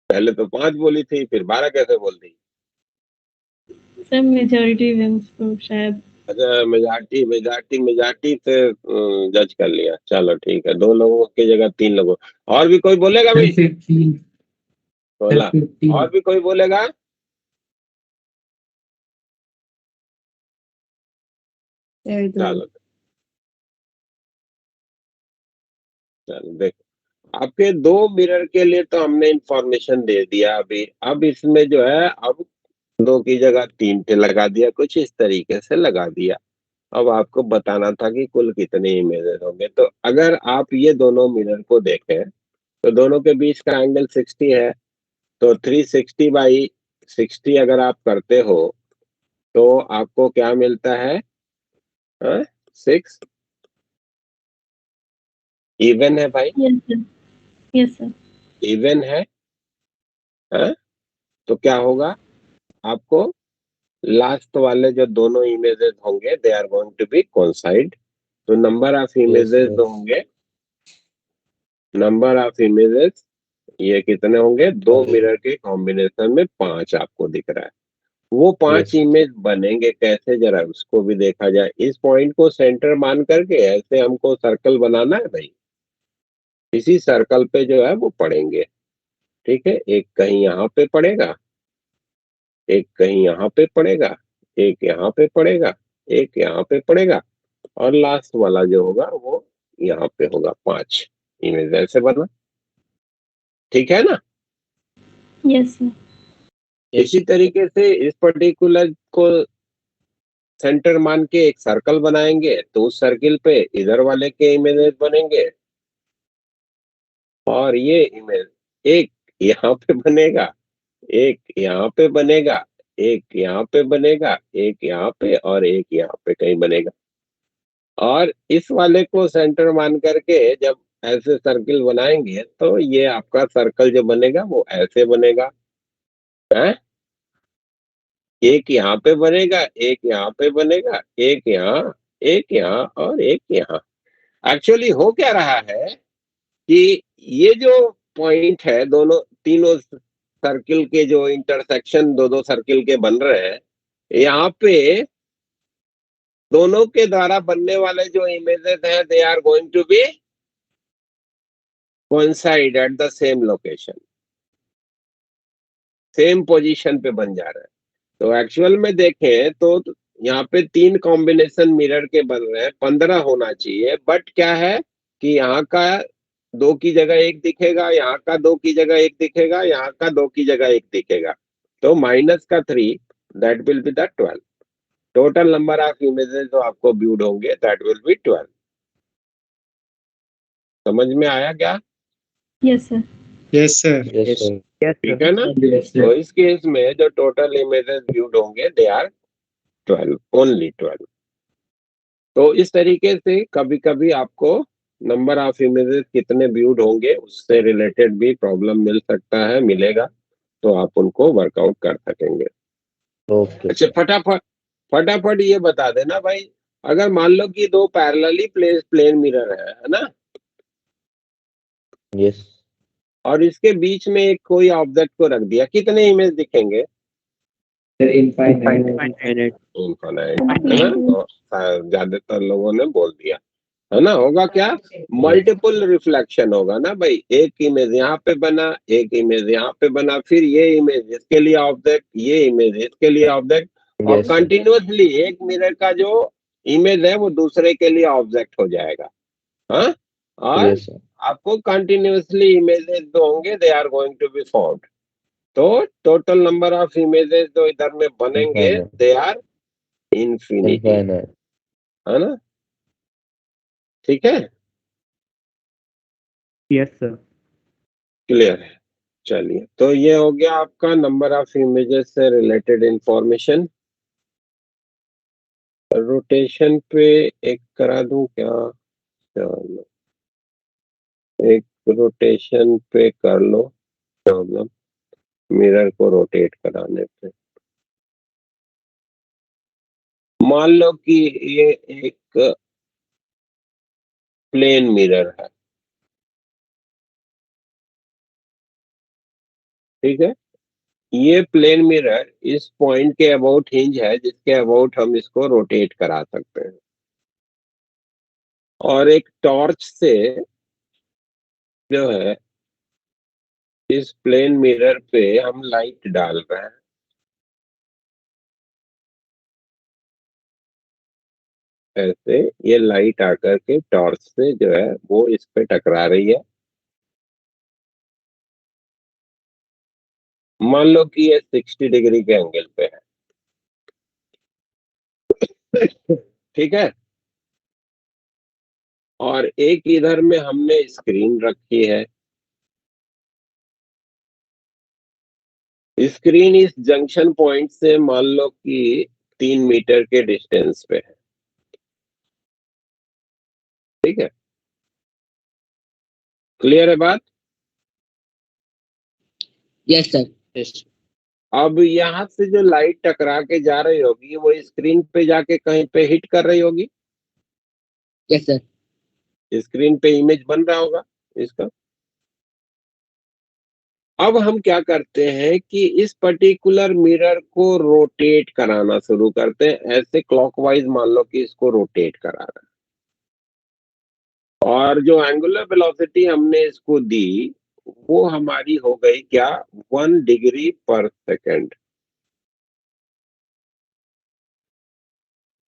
पहले तो 5 बोली थी, फिर 12 कैसे बोल दी? सर मेजॉरिटी विंस तो शायद। अच्छा मेजॉरिटी मेजॉरिटी मेजॉरिटी से जज कर लिया। चलो ठीक है, 2 लोगों की जगह 3 लोगों। और भी कोई बोलेगा भाई? 16। और भी कोई बोलेगा? चलो चलो देखो, आपके 2 मिरर के लिए तो हमने इंफॉर्मेशन दे दिया अभी। अब इसमें जो है, अब 2 की जगह 3 पे लगा दिया, कुछ इस तरीके से लगा दिया। अब आपको बताना था कि कुल कितने इमेजेस होंगे। तो अगर आप ये दोनों मिरर को देखें तो दोनों के बीच का एंगल 60 है। तो 360/60 अगर आप करते हो तो आपको क्या मिलता है? 6 इवन है भाई, yes sir. Yes sir. Even है। हाँ? तो क्या होगा आपको? लास्ट वाले जो दोनों इमेजेस होंगे they are going to be coincide. तो नंबर ऑफ इमेजेस जो होंगे, नंबर ऑफ इमेजेस ये कितने होंगे? 2 मिरर के कॉम्बिनेशन में 5 आपको दिख रहा है। वो 5 इमेज बनेंगे कैसे, जरा उसको भी देखा जाए। इस पॉइंट को सेंटर मान करके ऐसे हमको सर्कल बनाना है भाई। इसी सर्कल पे जो है वो पड़ेंगे। ठीक है, एक कहीं यहाँ पे पड़ेगा, एक कहीं यहाँ पे पड़ेगा, एक यहाँ पे पड़ेगा, एक यहाँ पे पड़ेगा, और लास्ट वाला जो होगा वो यहाँ पे होगा। 5 इमेज ऐसे बना। ठीक है ना? Yes sir. इसी तरीके से इस पर्टिकुलर को सेंटर मान के एक सर्कल बनाएंगे तो उस सर्किल पे इधर वाले के इमेजेस बनेंगे, और ये इमेज एक यहाँ पे बनेगा, एक यहाँ पे बनेगा, एक यहाँ पे बनेगा, एक यहाँ पे, और एक यहाँ पे कहीं बनेगा। और इस वाले को सेंटर मान करके जब ऐसे सर्किल बनाएंगे तो ये आपका सर्कल जो बनेगा वो ऐसे बनेगा है। एक यहाँ पे बनेगा, एक यहाँ पे बनेगा, एक यहाँ, एक यहाँ, और एक यहाँ। एक्चुअली हो क्या रहा है कि ये जो पॉइंट है, दोनों तीनों सर्किल के जो इंटरसेक्शन दो सर्किल के बन रहे हैं, यहाँ पे दोनों के द्वारा बनने वाले जो इमेजेस हैं they are going to be coincide at the same location, same position पे बन जा रहा है। तो एक्चुअल में देखें तो यहाँ पे 3 कॉम्बिनेशन मिरर के बन रहे हैं, 15 होना चाहिए, बट क्या है कि यहाँ का 2 की जगह 1 दिखेगा, यहाँ का 2 की जगह 1 दिखेगा, यहाँ का 2 की जगह 1 दिखेगा, तो माइनस का 3 that will be the 12। Total number of images जो आपको व्यूड होंगे दैट विल बी 12। समझ में आया क्या? Yes sir. Yes sir. Yes sir. ठीक है ना? तो इस केस में जो टोटल इमेजेस व्यूड होंगे दे आर 12, ओनली 12। तो इस तरीके से कभी कभी आपको नंबर ऑफ इमेजेस कितने व्यूड होंगे उससे रिलेटेड भी प्रॉब्लम मिल सकता है, मिलेगा, तो आप उनको वर्कआउट कर सकेंगे। ओके। अच्छा, फटाफट ये बता देना भाई, अगर मान लो कि 2 पैरेलली प्लेन मिरर है ना, यस। और इसके बीच में एक कोई ऑब्जेक्ट को रख दिया, कितने इमेज दिखेंगे? इनफाइनाइट। इनफाइनाइट, है ना? तो ज्यादातर लोगों ने बोल दिया, है ना? होगा क्या? मल्टीपल रिफ्लेक्शन होगा ना भाई, एक इमेज यहाँ पे बना, एक इमेज यहाँ पे बना, फिर ये इमेज इसके लिए ऑब्जेक्ट, ये इमेज इसके लिए ऑब्जेक्ट, और यस सर। कंटिन्यूअसली एक मिरर का जो इमेज है वो दूसरे के लिए ऑब्जेक्ट हो जाएगा। हाँ, और यस सर। आपको कंटिन्यूअसली इमेजेस जो होंगे they are going to be formed. तो टोटल नंबर ऑफ इमेजेस जो इधर में बनेंगे infinite. They are infinity, infinite. है ना? ठीक है, यस सर। क्लियर है? चलिए, तो ये हो गया आपका नंबर ऑफ इमेजेस से रिलेटेड इंफॉर्मेशन। रोटेशन पे एक करा दूं क्या? चलो, एक रोटेशन पे कर लो प्रॉब्लम, मिरर को रोटेट कराने पे। मान लो कि ये एक प्लेन मिरर है, ठीक है? ये प्लेन मिरर इस पॉइंट के अबाउट हिंज है, जिसके अबाउट हम इसको रोटेट करा सकते हैं, और एक टॉर्च से जो है इस प्लेन मिरर पे हम लाइट डाल रहे हैं। ऐसे ये लाइट आकर के टॉर्च से जो है वो इस पे टकरा रही है। मान लो कि ये 60 डिग्री के एंगल पे है, ठीक है? और एक इधर में हमने स्क्रीन रखी है, स्क्रीन इस जंक्शन पॉइंट से मान लो कि 3 मीटर के डिस्टेंस पे है, ठीक है? क्लियर है बात? Yes sir. यस अब यहाँ से जो लाइट टकरा के जा रही होगी वो स्क्रीन पे जाके कहीं पे हिट कर रही होगी, यस सर। स्क्रीन पे इमेज बन रहा होगा इसका। अब हम क्या करते हैं कि इस पर्टिकुलर मिरर को रोटेट कराना शुरू करते हैं, ऐसे क्लॉकवाइज मान लो कि इसको रोटेट करा रहा है, और जो एंगुलर वेलोसिटी हमने इसको दी वो हमारी हो गई क्या? 1 डिग्री पर सेकेंड।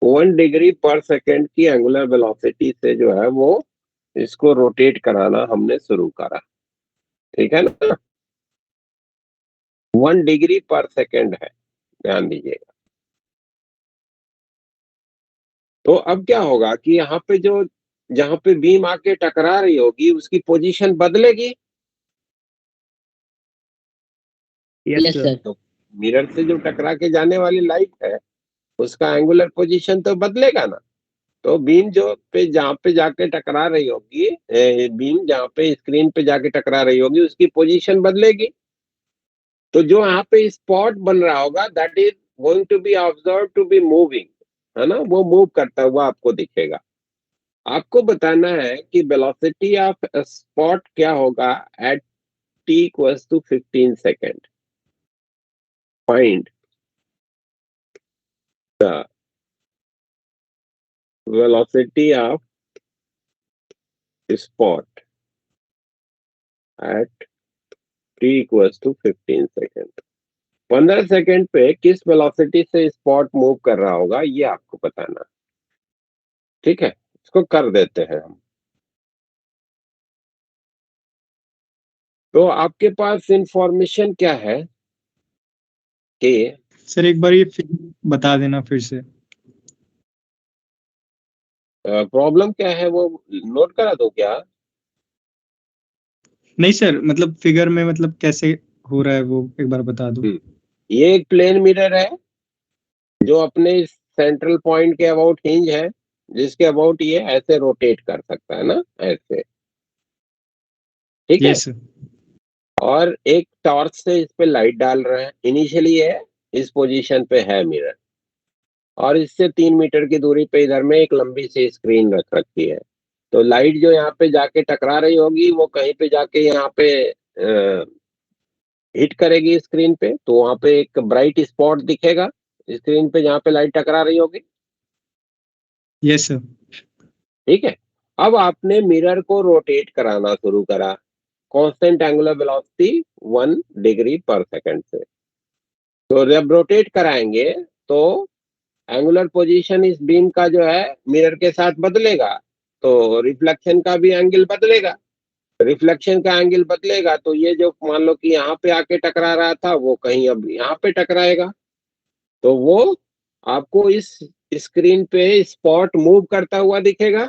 1 डिग्री पर सेकेंड की एंगुलर वेलोसिटी से जो है वो इसको रोटेट कराना हमने शुरू करा, ठीक है ना? 1 डिग्री पर सेकेंड है, ध्यान दीजिएगा। तो अब क्या होगा कि यहाँ पे जो जहां पे बीम आके टकरा रही होगी उसकी पोजीशन बदलेगी। Yes sir. तो मिरर से जो टकरा के जाने वाली लाइट है उसका एंगुलर पोजीशन तो बदलेगा ना। तो बीम जो पे जहां पे जाके टकरा रही होगी, बीम जहां पे स्क्रीन पे जाके टकरा रही होगी उसकी पोजीशन बदलेगी। तो जो यहाँ पे स्पॉट बन रहा होगा that is going to be observe to be moving, है ना? वो मूव करता हुआ आपको दिखेगा। आपको बताना है कि वेलोसिटी ऑफ स्पॉट क्या होगा eight t equals to 15 second. Find the velocity of spot at t equals to 15 second. 15 second पे किस वेलोसिटी से स्पॉट मूव कर रहा होगा ये आपको बताना। ठीक है, इसको कर देते हैं हम। तो आपके पास इंफॉर्मेशन क्या है कि सर एक बार ये फिगर बता देना फिर से। प्रॉब्लम क्या है वो नोट करा दो क्या? नहीं सर, मतलब फिगर में मतलब कैसे हो रहा है वो एक बार बता दो। ये एक प्लेन मिरर है जो अपने सेंट्रल पॉइंट के अबाउट हिंज है, जिसके अबाउट ये ऐसे रोटेट कर सकता है ना, ऐसे। ठीक है, यस सर। और एक टॉर्च से इस पे लाइट डाल रहे हैं। इनिशियली ये इस पोजीशन पे है मिरर, और इससे 3 मीटर की दूरी पे इधर में एक लंबी सी स्क्रीन रख रखी है। तो लाइट जो यहाँ पे जाके टकरा रही होगी वो कहीं पे जाके यहाँ पे हिट करेगी स्क्रीन पे, तो वहां पे एक ब्राइट स्पॉट दिखेगा स्क्रीन पे जहाँ पे लाइट टकरा रही होगी। Yes sir. ठीक है, अब आपने मिरर को रोटेट कराना शुरू करा कांस्टेंट एंगुलर वेलोसिटी 1 डिग्री पर सेकंड से। तो जब रोटेट कराएंगे तो एंगुलर पोजीशन इस बीम का जो है मिरर के साथ बदलेगा, तो रिफ्लेक्शन का भी एंगल बदलेगा। रिफ्लेक्शन का एंगल बदलेगा तो ये जो मान लो कि यहाँ पे आके टकरा रहा था वो कहीं अब यहाँ पे टकराएगा, तो वो आपको इस स्क्रीन पे स्पॉट मूव करता हुआ दिखेगा।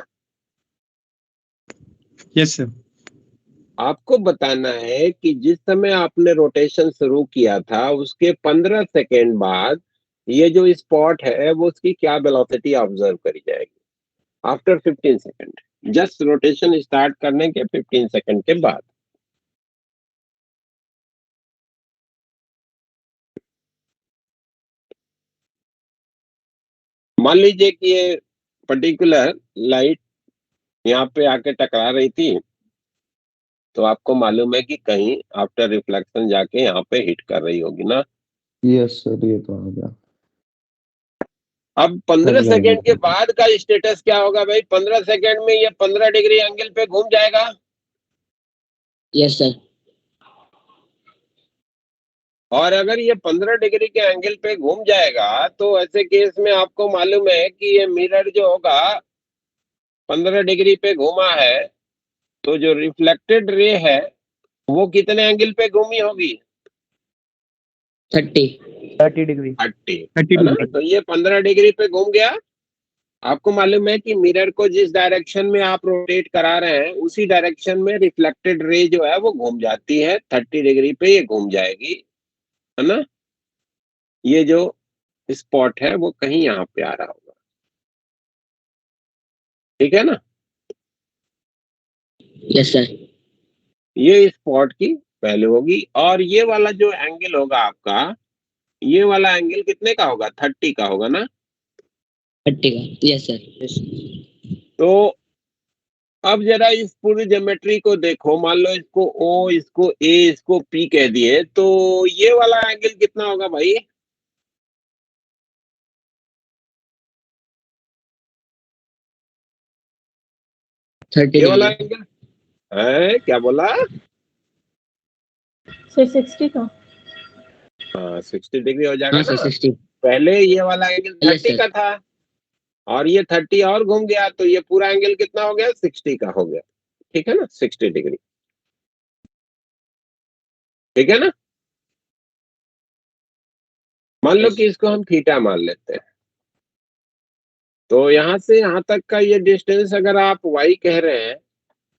Yes sir. आपको बताना है कि जिस समय आपने रोटेशन शुरू किया था उसके 15 सेकेंड बाद ये जो स्पॉट है वो उसकी क्या वेलोसिटी ऑब्जर्व करी जाएगी after 15 second, just rotation start करने के 15 सेकेंड के बाद। मान लीजिए कि ये पर्टिकुलर लाइट यहाँ पे आके टकरा रही थी, तो आपको मालूम है कि कहीं आफ्टर रिफ्लेक्शन जाके यहाँ पे हिट कर रही होगी ना। यस सर, ये तो आ गया। अब 15 समझ सेकेंड के गया। बाद का स्टेटस क्या होगा भाई? 15 सेकेंड में ये 15 डिग्री एंगल पे घूम जाएगा। Yes, sir. और अगर ये 15 डिग्री के एंगल पे घूम जाएगा तो ऐसे केस में आपको मालूम है कि ये मिरर जो होगा 15 डिग्री पे घूमा है, तो जो रिफ्लेक्टेड रे है वो कितने एंगल पे घूमी होगी? 30. 30 डिग्री। 30, 30 है ना? डिग्री। तो ये 15 डिग्री पे घूम गया। आपको मालूम है कि मिरर को जिस डायरेक्शन में आप रोटेट करा रहे हैं उसी डायरेक्शन में रिफ्लेक्टेड रे जो है वो घूम जाती है। 30 डिग्री पे ये घूम जाएगी, है ना? ये जो स्पॉट है वो कहीं यहाँ पे आ रहा होगा। ठीक है ना? Yes, sir. ये स्पॉट की वैल्यू होगी, और ये वाला जो एंगल होगा आपका, ये वाला एंगल कितने का होगा? 30 का होगा ना? 30 का। Yes, sir. Yes. तो अब जरा इस पूरी ज्योमेट्री को देखो। मान लो इसको ओ, इसको ए, इसको पी कह दिए, तो ये वाला एंगल कितना होगा भाई? 30 ये वाला डिग्री। एंगल है, क्या बोला? सर 60 का। हाँ, 60 डिग्री हो जाएगा हाँ सर, ना। 60. पहले ये वाला एंगल Yes, 30 sir. का था, और ये 30 और घूम गया, तो ये पूरा एंगल कितना हो गया? 60 का हो गया। ठीक है ना? 60 डिग्री। ठीक है ना? मान लो Yes. कि इसको हम थीटा मान लेते हैं, तो यहां से यहां तक का ये डिस्टेंस अगर आप y कह रहे हैं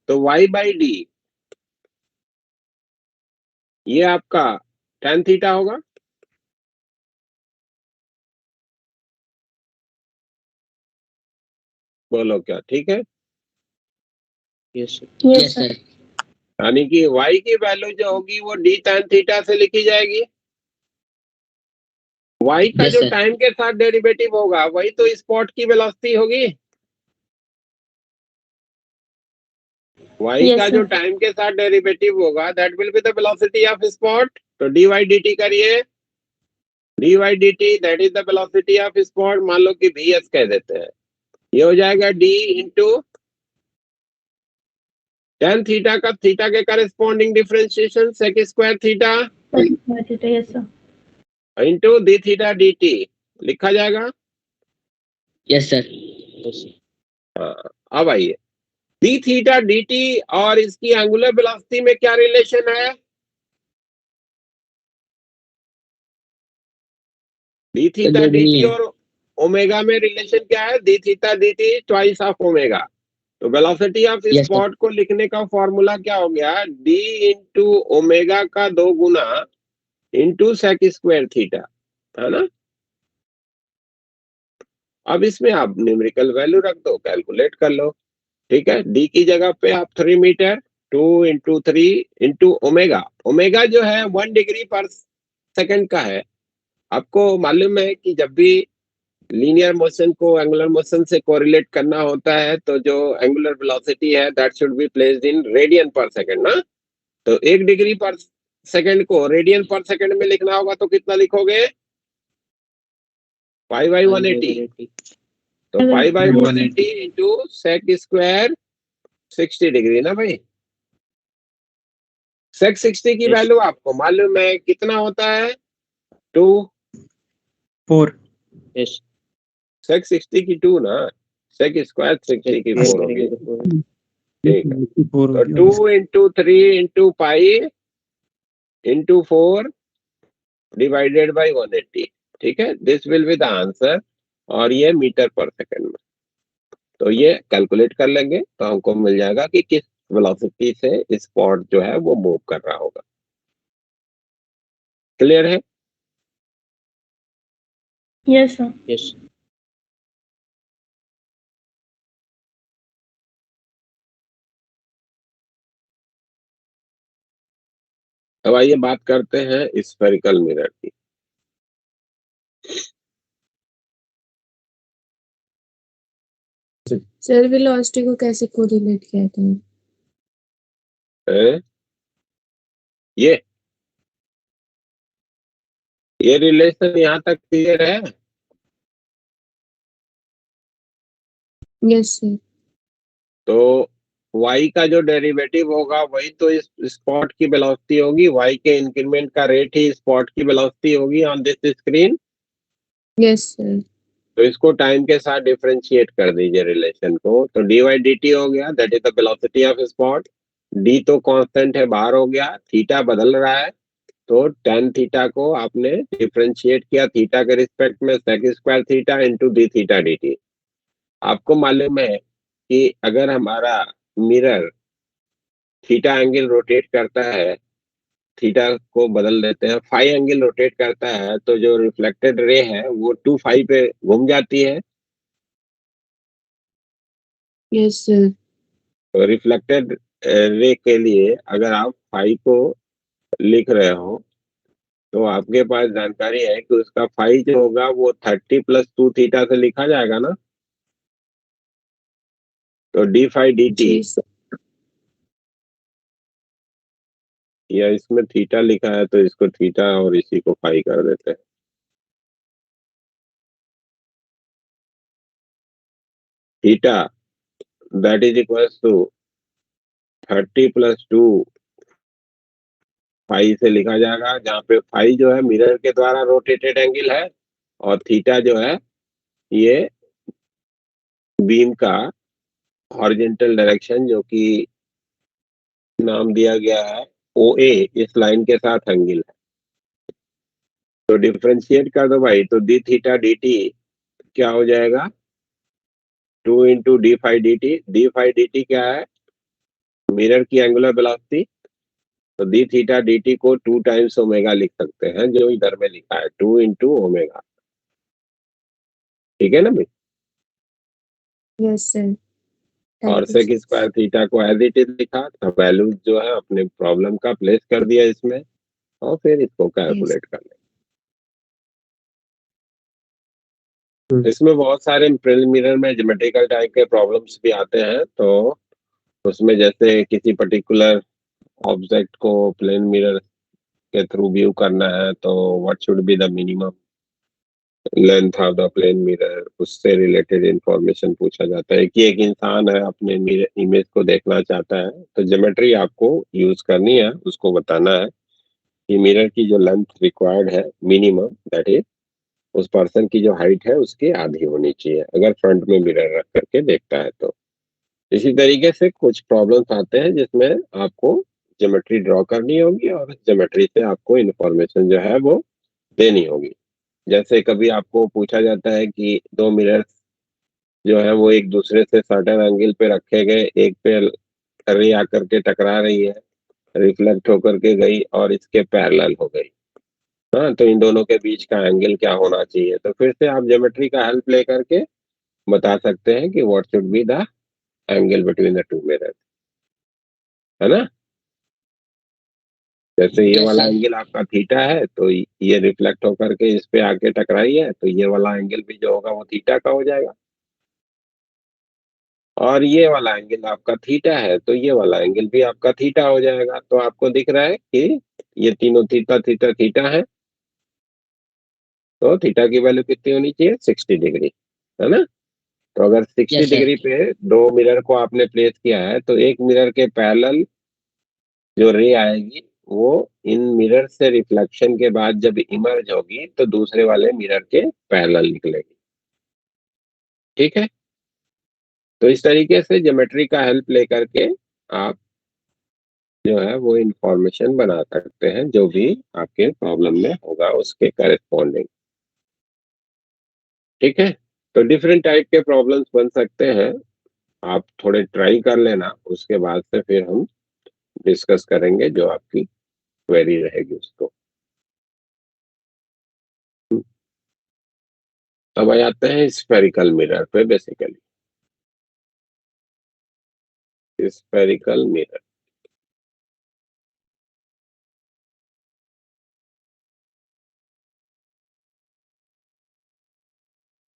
तो y/d ये आपका tan थीटा होगा। बोलो क्या ठीक है? Yes, sir. Yes, Yes, sir. sir. यानी कि y की वैल्यू जो होगी वो d tan थीटा से लिखी जाएगी। y का Yes, जो sir. टाइम के साथ डेरिवेटिव होगा वही तो स्पॉट की वेलोसिटी होगी। y Yes, का sir. जो टाइम के साथ डेरिवेटिव होगा that will be the velocity of spot. तो dy dt करिए, dy dt that is the velocity of spot. मान लो कि vs कह देते हैं, ये हो जाएगा d इंटू tan थीटा का थीटा के corresponding differentiation sec square theta Yes, sir. Into d theta dt लिखा जाएगा। Yes, sir. Yes. हाँ, अब आइए d थीटा dt और इसकी एंगुलर वेलोसिटी में क्या रिलेशन है? d थीटा दो गुनी dt है। और ओमेगा में रिलेशन क्या है? d theta dt twice of omega. तो velocity of Yes, sir. Spot को लिखने का फॉर्मूला क्या हो गया? d इंटू ओमेगा का 2 गुना इंटू सेक स्क्वायर थीटा, है ना। अब इसमें आप न्यूमेरिकल वैल्यू रख दो, कैलकुलेट कर लो। ठीक है, d की जगह पे आप 3 metre 2 into 3 into omega, omega जो है 1 डिग्री पर सेकंड का है। आपको मालूम है कि जब भी लीनियर मोशन को एंगुलर मोशन से कोरिलेट करना होता है तो जो एंगुलर वेलोसिटी है that should be placed in radian पर सेकंड ना। तो 1 डिग्री पर सेकंड को रेडियन पर सेकंड में लिखना होगा तो कितना लिखोगे? Pi by 180। तो pi by 180 into sec square 60 degree ना भाई। सेक 60 की वैल्यू आपको मालूम है कितना होता है? 2। 4 Yes. सेक 60 की 2 ना, सेक स्क्वायर 60 की 4 होगी। ठीक है, 4 तो 2 into 3 into pi into 4 divided by 180। ठीक है, this will be the answer. और ये मीटर पर सेकंड में, तो ये कैलकुलेट कर लेंगे तो हमको मिल जाएगा कि किस वेलोसिटी से स्पॉट जो है वो मूव कर रहा होगा। क्लियर है? Yes, sir. Yes. अब आइए बात करते हैं स्फेरिकल मिरर की। सर वेलोसिटी को कैसे कोरिलेट किया था? हैं? ये रिलेशन यहाँ तक क्लियर है? Yes sir. तो y का जो डेरिवेटिव होगा वही तो इस स्पॉट की वेलोसिटी होगी, y के इंक्रीमेंट का रेट ही स्पॉट की वेलोसिटी होगी on this screen. Yes sir. तो इसको टाइम के साथ डिफरेंशिएट कर दीजिए रिलेशन को। तो dy dt हो गया that is the velocity of spot. d तो कांस्टेंट है, बाहर हो गया, थीटा बदल रहा है तो tan थीटा को आपने डिफरेंशिएट किया थीटा के रिस्पेक्ट में sec square theta into d theta dt। आपको मालूम है कि अगर हमारा मिरर थीटा एंगल रोटेट करता है, थीटा को बदल देते हैं, फाई एंगल रोटेट करता है तो जो रिफ्लेक्टेड रे है वो 2 फाई पे घूम जाती है। Yes sir. तो रिफ्लेक्टेड रे के लिए अगर आप फाई को लिख रहे हो तो आपके पास जानकारी है कि उसका फाई जो होगा वो 30 प्लस 2 थीटा से लिखा जाएगा ना। तो डी फाई डी टी, जी सर। या इसमें थीटा लिखा है तो इसको थीटा और इसी को फाई कर देते हैं। Theta that is equal to 30 plus 2 phi से लिखा जाएगा, जहाँ पे फाई जो है मिरर के द्वारा रोटेटेड एंगल है और थीटा जो है ये बीम का हॉरिजॉन्टल डायरेक्शन जो कि नाम दिया गया है OA, इस लाइन के साथ एंगल है। तो डिफरेंशिएट कर दो भाई, तो डी थीटा डी टी क्या हो जाएगा? 2 into d phi d t. D phi d t क्या है? मिरर की एंगुलर वेलोसिटी। तो डी थीटा डी टी को 2 टाइम्स ओमेगा लिख सकते हैं जो इधर में लिखा है 2 इंटू ओमेगा। ठीक है ना भाई? Yes sir. और सेक स्क्वायर थीटा को एज इट इज लिखा, तो वैल्यूज जो है अपने प्रॉब्लम का प्लेस कर दिया इसमें और फिर इसको कैलकुलेट कर लें। इसमें बहुत सारे प्रिलिमिनरी में ज्योमेट्रिकल टाइप के प्रॉब्लम्स भी आते हैं, तो उसमें जैसे किसी पर्टिकुलर ऑब्जेक्ट को प्लेन मिरर के थ्रू व्यू करना है तो what should be the minimum length of the plane mirror, उससे रिलेटेड इंफॉर्मेशन पूछा जाता है कि एक इंसान है अपने इमेज को देखना चाहता है तो ज्योमेट्री आपको यूज करनी है, उसको बताना है कि मिरर की जो लेंथ रिक्वायर्ड है मिनिमम, दैट इज उस पर्सन की जो हाइट है उसके आधी होनी चाहिए अगर फ्रंट में मिरर रख करके देखता है तो। इसी तरीके से कुछ प्रॉब्लम्स आते हैं जिसमें आपको ज्योमेट्री ड्रॉ करनी होगी और उस ज्योमेट्री से आपको इंफॉर्मेशन जो है वो देनी होगी। जैसे कभी आपको पूछा जाता है कि दो मिरर जो है वो एक दूसरे से सर्टेन एंगल पे रखे गए, एक पे रे आकर के टकरा रही है, रिफ्लेक्ट होकर के गई और इसके पैरेलल हो गई। हाँ, तो इन दोनों के बीच का एंगल क्या होना चाहिए, तो फिर से आप ज्योमेट्री का हेल्प ले करके बता सकते हैं कि what should be the angle between the two mirror, है ना। जैसे ये Yes, वाला sir. एंगल आपका थीटा है तो ये रिफ्लेक्ट होकर के इस पे आके टकराई है तो ये वाला एंगल भी जो होगा वो थीटा का हो जाएगा। और ये वाला एंगल आपका थीटा है तो ये वाला एंगल भी आपका थीटा हो जाएगा। तो आपको दिख रहा है कि ये तीनों थीटा थीटा थीटा है, तो थीटा की वैल्यू कितनी होनी चाहिए, 60 डिग्री, है ना। तो अगर 60 Yes, sir. डिग्री पे दो मिरर को आपने प्लेस किया है तो एक मिरर के पैरेलल जो रे आएगी वो इन मिरर से रिफ्लेक्शन के बाद जब इमर्ज होगी तो दूसरे वाले मिरर के पैरेलल निकलेगी। ठीक है, तो इस तरीके से ज्योमेट्री का हेल्प लेकर के आप जो है वो इंफॉर्मेशन बना सकते हैं जो भी आपके प्रॉब्लम में होगा उसके करेस्पॉन्डिंग। ठीक है, तो डिफरेंट टाइप के प्रॉब्लम्स बन सकते हैं, आप थोड़े ट्राई कर लेना, उसके बाद से फिर हम डिस्कस करेंगे जो आपकी क्वेरी रहेगी उसको। अब आ जाते हैं स्फेरिकल मिरर पे। बेसिकली स्फेरिकल मिरर,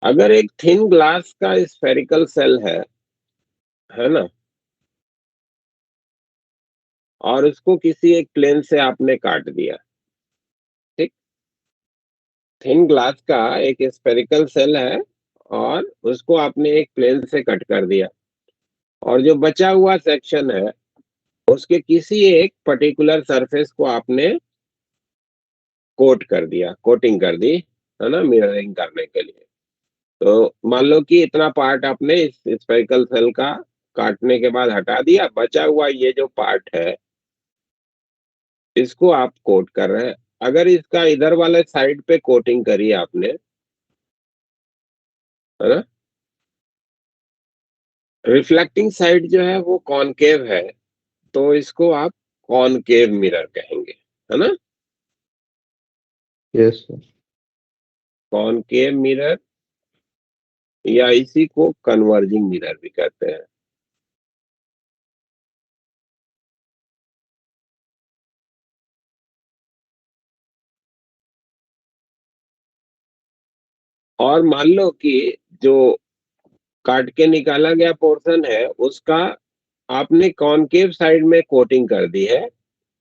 अगर एक थिन ग्लास का स्फेरिकल सेल है ना, और उसको किसी एक प्लेन से आपने काट दिया, ठीक, थिन ग्लास का एक स्फेरिकल सेल है और उसको आपने एक प्लेन से कट कर दिया और जो बचा हुआ सेक्शन है उसके किसी एक पर्टिकुलर सरफेस को आपने कोट कर दिया, कोटिंग कर दी, है ना, मिररिंग करने के लिए। तो मान लो कि इतना पार्ट आपने इस स्फेरिकल सेल का काटने के बाद हटा दिया, बचा हुआ ये जो पार्ट है इसको आप कोट कर रहे हैं। अगर इसका इधर वाले साइड पे कोटिंग करी आपने, है ना, रिफ्लेक्टिंग साइड जो है वो कॉनकेव है तो इसको आप कॉनकेव मिरर कहेंगे, है ना। Yes sir. कॉनकेव मिरर या इसी को कन्वर्जिंग मिरर भी कहते हैं। और मान लो कि जो काट के निकाला गया पोर्शन है उसका आपने कॉनकेव साइड में कोटिंग कर दी है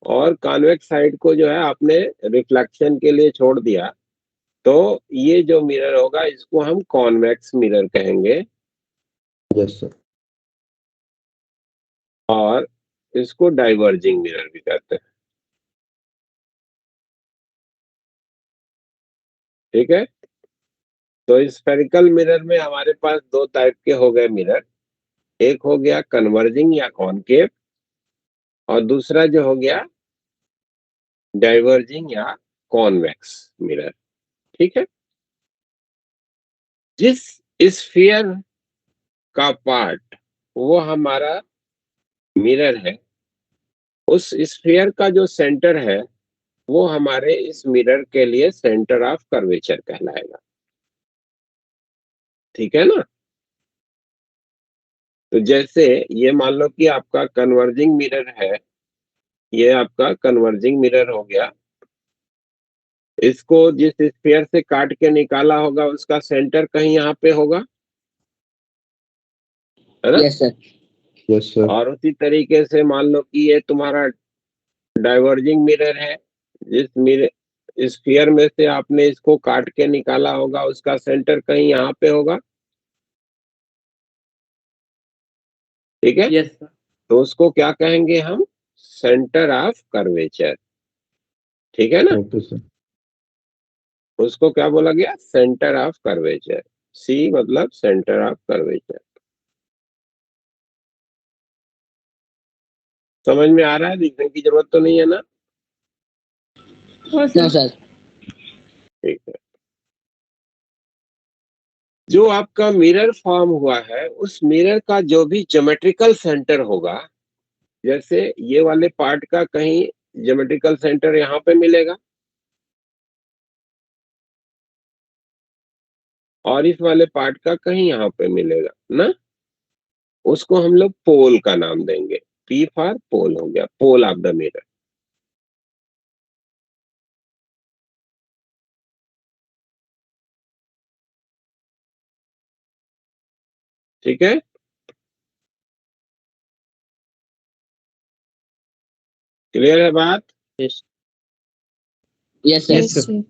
और कॉन्वेक्स साइड को जो है आपने रिफ्लेक्शन के लिए छोड़ दिया, तो ये जो मिरर होगा इसको हम कॉन्वेक्स मिरर कहेंगे यस सर। और इसको डाइवर्जिंग मिरर भी कहते हैं। ठीक है, तो स्फेरिकल मिरर में हमारे पास दो टाइप के हो गए मिरर, एक हो गया कन्वर्जिंग या कॉनकेव और दूसरा जो हो गया डाइवर्जिंग या कॉन्वेक्स मिरर। ठीक है, जिस स्फीयर का पार्ट वो हमारा मिरर है उस स्फीयर का जो सेंटर है वो हमारे इस मिरर के लिए सेंटर ऑफ कर्वेचर कहलाएगा। ठीक है ना, तो जैसे ये मान लो कि आपका कन्वर्जिंग मिरर है, ये आपका कन्वर्जिंग मिरर हो गया, इसको जिस स्फीयर से काट के निकाला होगा उसका सेंटर कहीं यहाँ पे होगा, है ना। Yes, sir. Yes, sir. और उसी तरीके से मान लो कि ये तुम्हारा डाइवर्जिंग मिरर है, जिस मिरर स्फीयर में से आपने इसको काट के निकाला होगा उसका सेंटर कहीं यहाँ पे होगा, ठीक है। Yes, sir. तो उसको क्या कहेंगे हम, सेंटर ऑफ कर्वेचर, ठीक है ना। Okay, sir. उसको क्या बोला गया, सेंटर ऑफ कर्वेचर। सी मतलब सेंटर ऑफ कर्वेचर। समझ में आ रहा है, लिखने की जरूरत तो नहीं है ना। हाँ No, सर। sir. ठीक है। जो आपका मिरर फॉर्म हुआ है उस मिरर का जो भी ज्योमेट्रिकल सेंटर होगा, जैसे ये वाले पार्ट का कहीं ज्योमेट्रिकल सेंटर यहाँ पे मिलेगा और इस वाले पार्ट का कहीं यहाँ पे मिलेगा ना, उसको हम लोग पोल का नाम देंगे। पी फॉर पोल हो गया, पोल ऑफ द मिरर। ठीक है, क्लियर है बात। Yes. Yes, sir. Yes, Yes, sir. sir.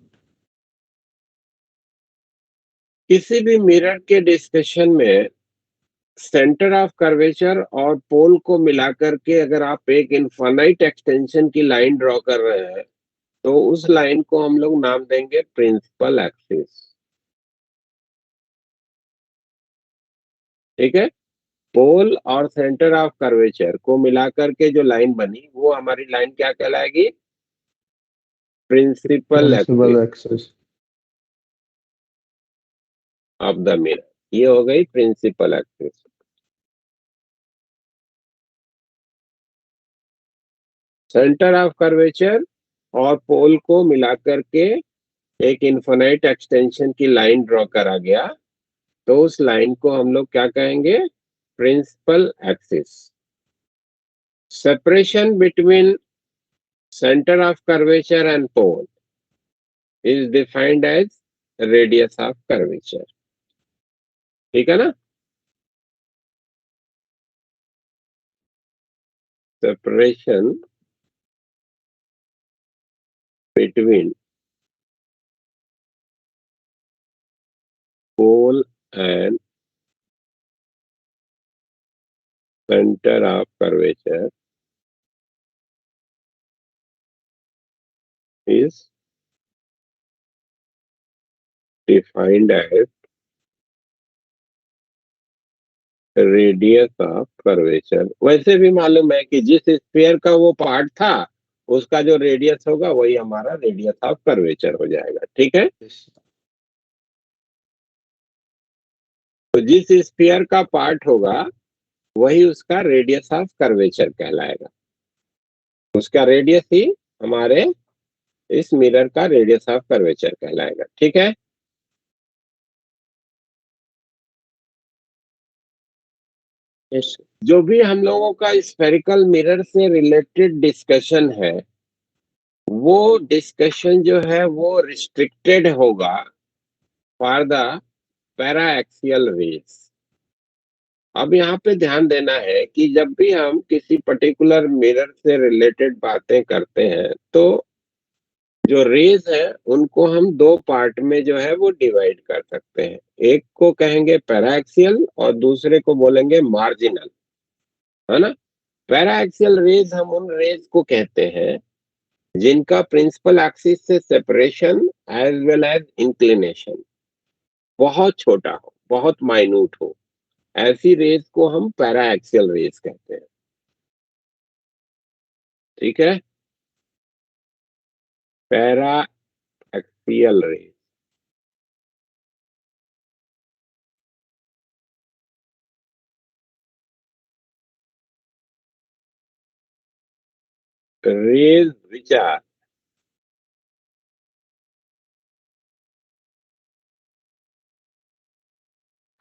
किसी भी मिरर के डिस्कशन में सेंटर ऑफ कर्वेचर और पोल को मिलाकर के अगर आप एक इनफाइनाइट एक्सटेंशन की लाइन ड्रॉ कर रहे हैं तो उस लाइन को हम लोग नाम देंगे प्रिंसिपल एक्सिस, ठीक है। पोल और सेंटर ऑफ कर्वेचर को मिलाकर के जो लाइन बनी वो हमारी लाइन क्या कहलाएगी, principal Principal axis axis. Of the mirror. ये हो गई principal axis. Centre of curvature और पोल को मिलाकर के एक इनफाइनाइट एक्सटेंशन की लाइन ड्रॉ करा गया तो उस लाइन को हम लोग क्या कहेंगे, principal axis. Separation between centre of curvature and pole is defined as radius of curvature, ठीक है ना। Separation between pole and centre of curvature is defined as radius of curvature. वैसे भी मालूम है कि जिस स्फीयर का वो पार्ट था उसका जो रेडियस होगा वही हमारा रेडियस ऑफ कर्वेचर हो जाएगा, ठीक है। Yes. तो जिस स्फीयर का पार्ट होगा वही उसका रेडियस ऑफ कर्वेचर कहलाएगा। उसका रेडियस ही हमारे इस मिरर का रेडियस ऑफ कर्वेचर कहलाएगा, ठीक है। Yes. जो भी हम लोगों का स्फेरिकल मिरर से रिलेटेड डिस्कशन है वो डिस्कशन जो है वो रिस्ट्रिक्टेड होगा for the paraxial rays. अब यहाँ पे ध्यान देना है कि जब भी हम किसी पर्टिकुलर मिरर से रिलेटेड बातें करते हैं तो जो रेज है उनको हम दो पार्ट में जो है वो डिवाइड कर सकते हैं। एक को कहेंगे पैराएक्सियल और दूसरे को बोलेंगे मार्जिनल, है ना। पैराएक्सियल रेज हम उन रेज को कहते हैं जिनका प्रिंसिपल एक्सिस से separation as well as inclination बहुत छोटा हो, बहुत माइन्यूट हो, ऐसी रेज को हम पैराएक्सियल रेज कहते हैं, ठीक है। Paraxial rays, rays which are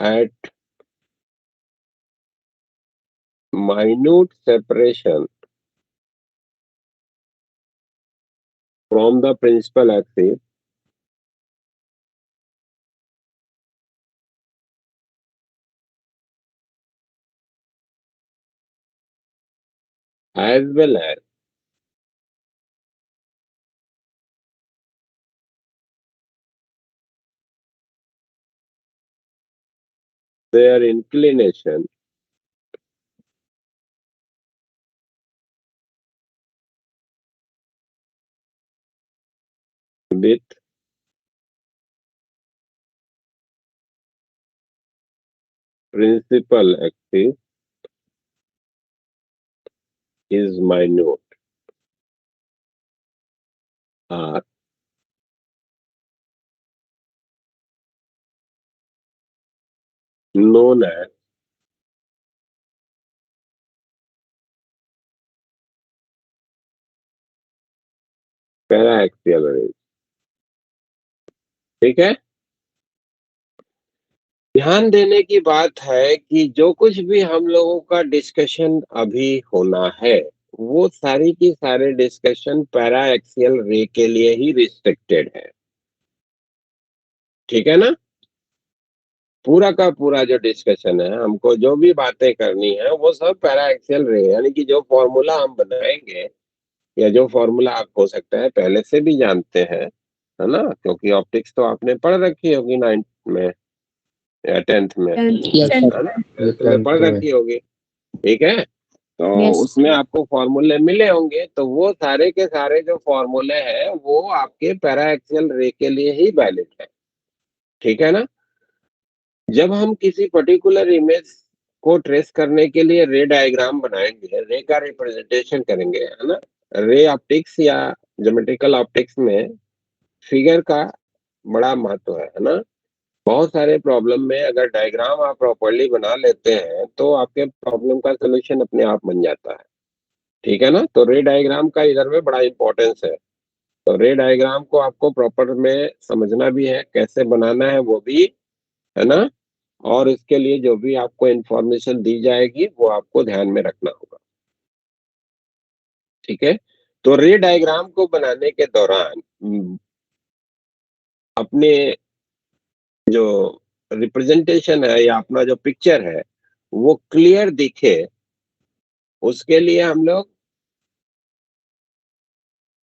at minute separation from the principal axis as well as their inclination with principal axis is minute are known as paraxial rays. ठीक है, ध्यान देने की बात है कि जो कुछ भी हम लोगों का डिस्कशन अभी होना है वो सारी की सारे डिस्कशन पैराएक्सियल रे के लिए ही रिस्ट्रिक्टेड है। ठीक है ना, पूरा का पूरा जो डिस्कशन है, हमको जो भी बातें करनी है वो सब पैराएक्सियल रे, यानी कि जो फॉर्मूला हम बनाएंगे या जो फॉर्मूला आप हो सकता है पहले से भी जानते हैं, है ना, क्योंकि ऑप्टिक्स तो आपने पढ़ रखी होगी 9th में या 10th में, Yes, sir. है ना, 10th में पढ़ रखी होगी। ठीक है, तो Yes. उसमें आपको फॉर्मूले मिले होंगे, तो वो सारे के सारे जो फॉर्मूले हैं वो आपके पैराएक्सियल रे के लिए ही वैलिड है। ठीक है ना, जब हम किसी पर्टिकुलर इमेज को ट्रेस करने के लिए रे डायग्राम बनाएंगे, रे का रिप्रेजेंटेशन करेंगे, है ना, रे ऑप्टिक्स या ज्योमेट्रिकल ऑप्टिक्स में फिगर का बड़ा महत्व है ना। बहुत सारे प्रॉब्लम में अगर डायग्राम आप प्रॉपर्ली बना लेते हैं तो आपके प्रॉब्लम का सोल्यूशन अपने आप बन जाता है। ठीक है ना, तो रे डायग्राम का इधर में बड़ा इंपॉर्टेंस है। तो रे डायग्राम को आपको प्रॉपर में समझना भी है, कैसे बनाना है वो भी, है ना, और इसके लिए जो भी आपको इंफॉर्मेशन दी जाएगी वो आपको ध्यान में रखना होगा। ठीक है, तो रे डायग्राम को बनाने के दौरान अपने जो रिप्रेजेंटेशन है या अपना जो पिक्चर है वो क्लियर दिखे, उसके लिए हम लोग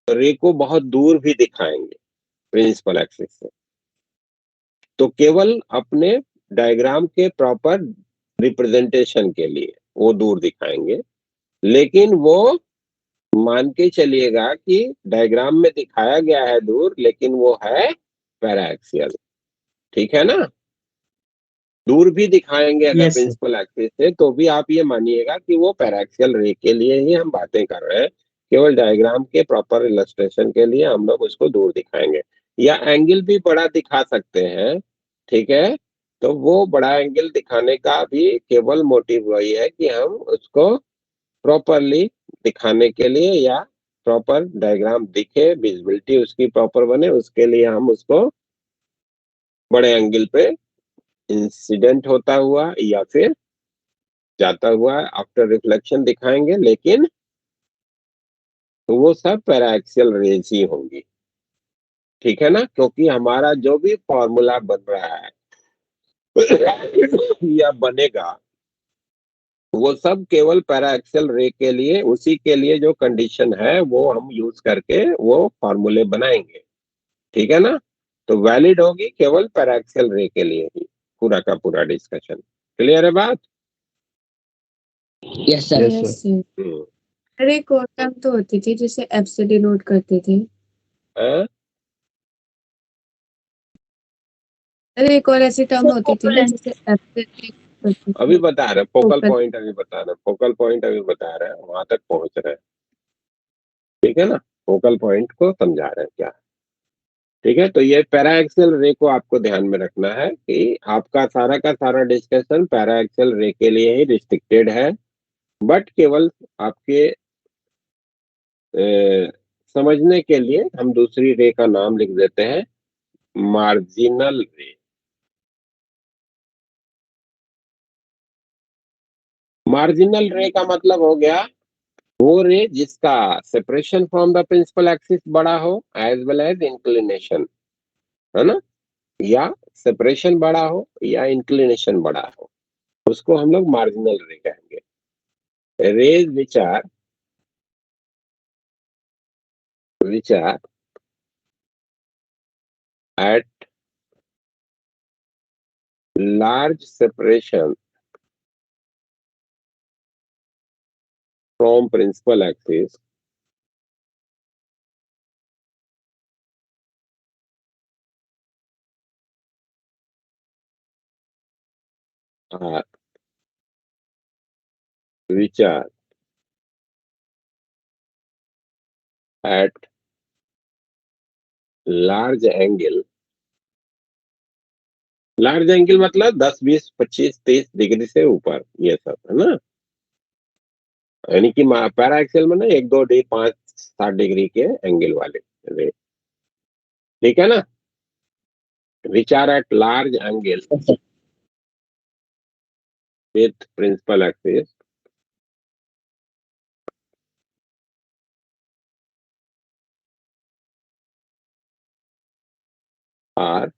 रे को बहुत दूर भी दिखाएंगे प्रिंसिपल एक्सिस से। तो केवल अपने डायग्राम के प्रॉपर रिप्रेजेंटेशन के लिए वो दूर दिखाएंगे, लेकिन वो मान के चलिएगा कि डायग्राम में दिखाया गया है दूर, लेकिन वो है पैराएक्सियल। ठीक है ना, दूर भी दिखाएंगे अगर Yes, sir. प्रिंसिपल एक्सिस से, तो भी आप ये मानिएगा कि वो पैराएक्सियल रे के लिए ही हम बातें कर रहे हैं। केवल डायग्राम के प्रॉपर इलस्ट्रेशन के लिए हम लोग उसको दूर दिखाएंगे, या एंगल भी बड़ा दिखा सकते हैं। ठीक है, तो वो बड़ा एंगल दिखाने का भी केवल मोटिव वही है कि हम उसको प्रॉपरली दिखाने के लिए या प्रॉपर डायग्राम दिखे, विजिबिलिटी उसकी प्रॉपर बने, उसके लिए हम उसको बड़े एंगल पे इंसिडेंट होता हुआ या फिर जाता हुआ आफ्टर रिफ्लेक्शन दिखाएंगे, लेकिन वो सब पैराएक्सियल रेज ही होंगी। ठीक है ना, क्योंकि हमारा जो भी फॉर्मूला बन रहा है या बनेगा वो सब केवल पैराएक्सियल रे के लिए, उसी के लिए जो कंडीशन है वो हम यूज करके वो फॉर्मूले बनाएंगे। ठीक है ना, तो वैलिड होगी केवल पैराएक्सियल रे के लिए ही पूरा का पूरा डिस्कशन। क्लियर है बात? Yes, sir. Yes, Yes, sir. sir. अरे एक और टर्म तो होती थी जिसे एफ से डिनोट करते थे। हाँ? अरे एक और ऐसी टर्म होती थी ना जिसे एफ से denote करते अभी थे। बता रहे फोकल Focal. पॉइंट, अभी बता रहे फोकल पॉइंट, अभी बता रहे हैं, वहां तक पहुंच रहे हैं। ठीक है ना, फोकल पॉइंट को समझा रहे हैं क्या है। ठीक है, तो ये पैराएक्सियल रे को आपको ध्यान में रखना है कि आपका सारा का सारा डिस्कशन पैराएक्सियल रे के लिए ही रिस्ट्रिक्टेड है, बट केवल आपके समझने के लिए हम दूसरी रे का नाम लिख देते हैं, मार्जिनल रे। मार्जिनल रे का मतलब हो गया वो रे जिसका separation from the principal axis बड़ा हो एज वेल एज इंक्लिनेशन, है ना, या सेपरेशन बड़ा हो या इंक्लिनेशन बड़ा हो, उसको हम लोग मार्जिनल रे कहेंगे। Rays which are which are at large separation from principal axis are which are at large angle मतलब 10, 20, 25, 30 डिग्री से ऊपर, ये सब है ना। यानी कि पैरा एक्सेल में ना 1, 2, 5, 7 डिग्री के एंगल वाले रे, ठीक है ना। Which are at large angle with principal axis are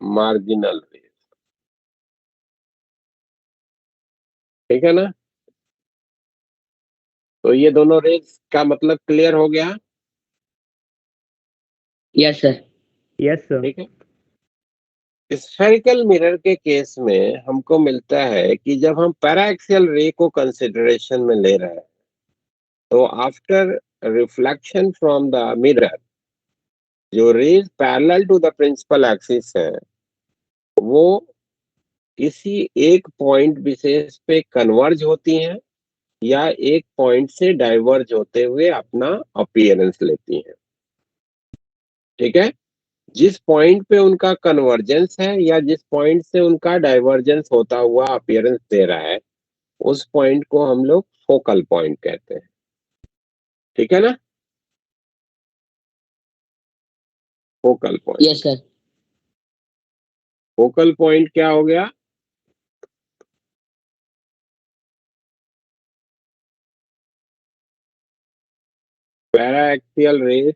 marginal rays, ठीक है ना। तो ये दोनों रेज का मतलब क्लियर हो गया। Yes, sir. Yes sir. ठीक है। स्फेरिकल मिरर के केस में हमको मिलता है कि जब हम पैराएक्सियल रे को कंसिडरेशन में ले रहे हैं तो after reflection from the mirror जो rays parallel to the principal axis है वो किसी एक पॉइंट विशेष पे कन्वर्ज होती हैं या एक पॉइंट से डाइवर्ज होते हुए अपना अपीयरेंस लेती हैं, ठीक है। जिस पॉइंट पे उनका कन्वर्जेंस है या जिस पॉइंट से उनका डाइवर्जेंस होता हुआ अपीयरेंस दे रहा है उस पॉइंट को हम लोग फोकल पॉइंट कहते हैं, ठीक है ना। Focal point, Yes, sir. Focal point क्या हो गया? Paraxial rays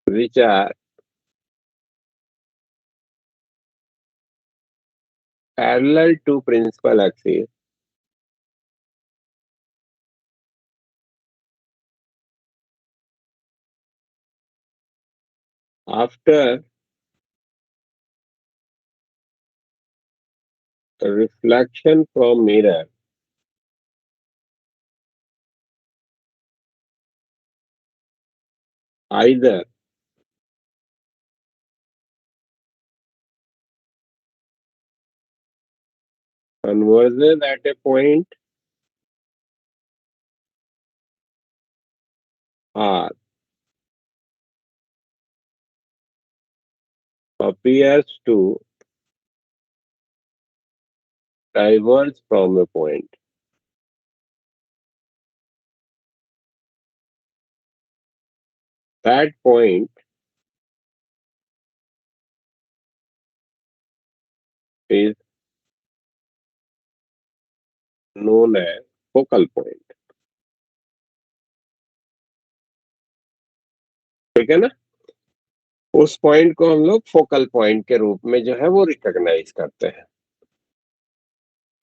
which are parallel to principal axis after reflection from mirror either converges at a point or appears to diverge from a point. That point is known as focal point, ठीक है ना। उस point को हम लोग focal point के रूप में जो है वो रिकॉग्नाइज करते हैं।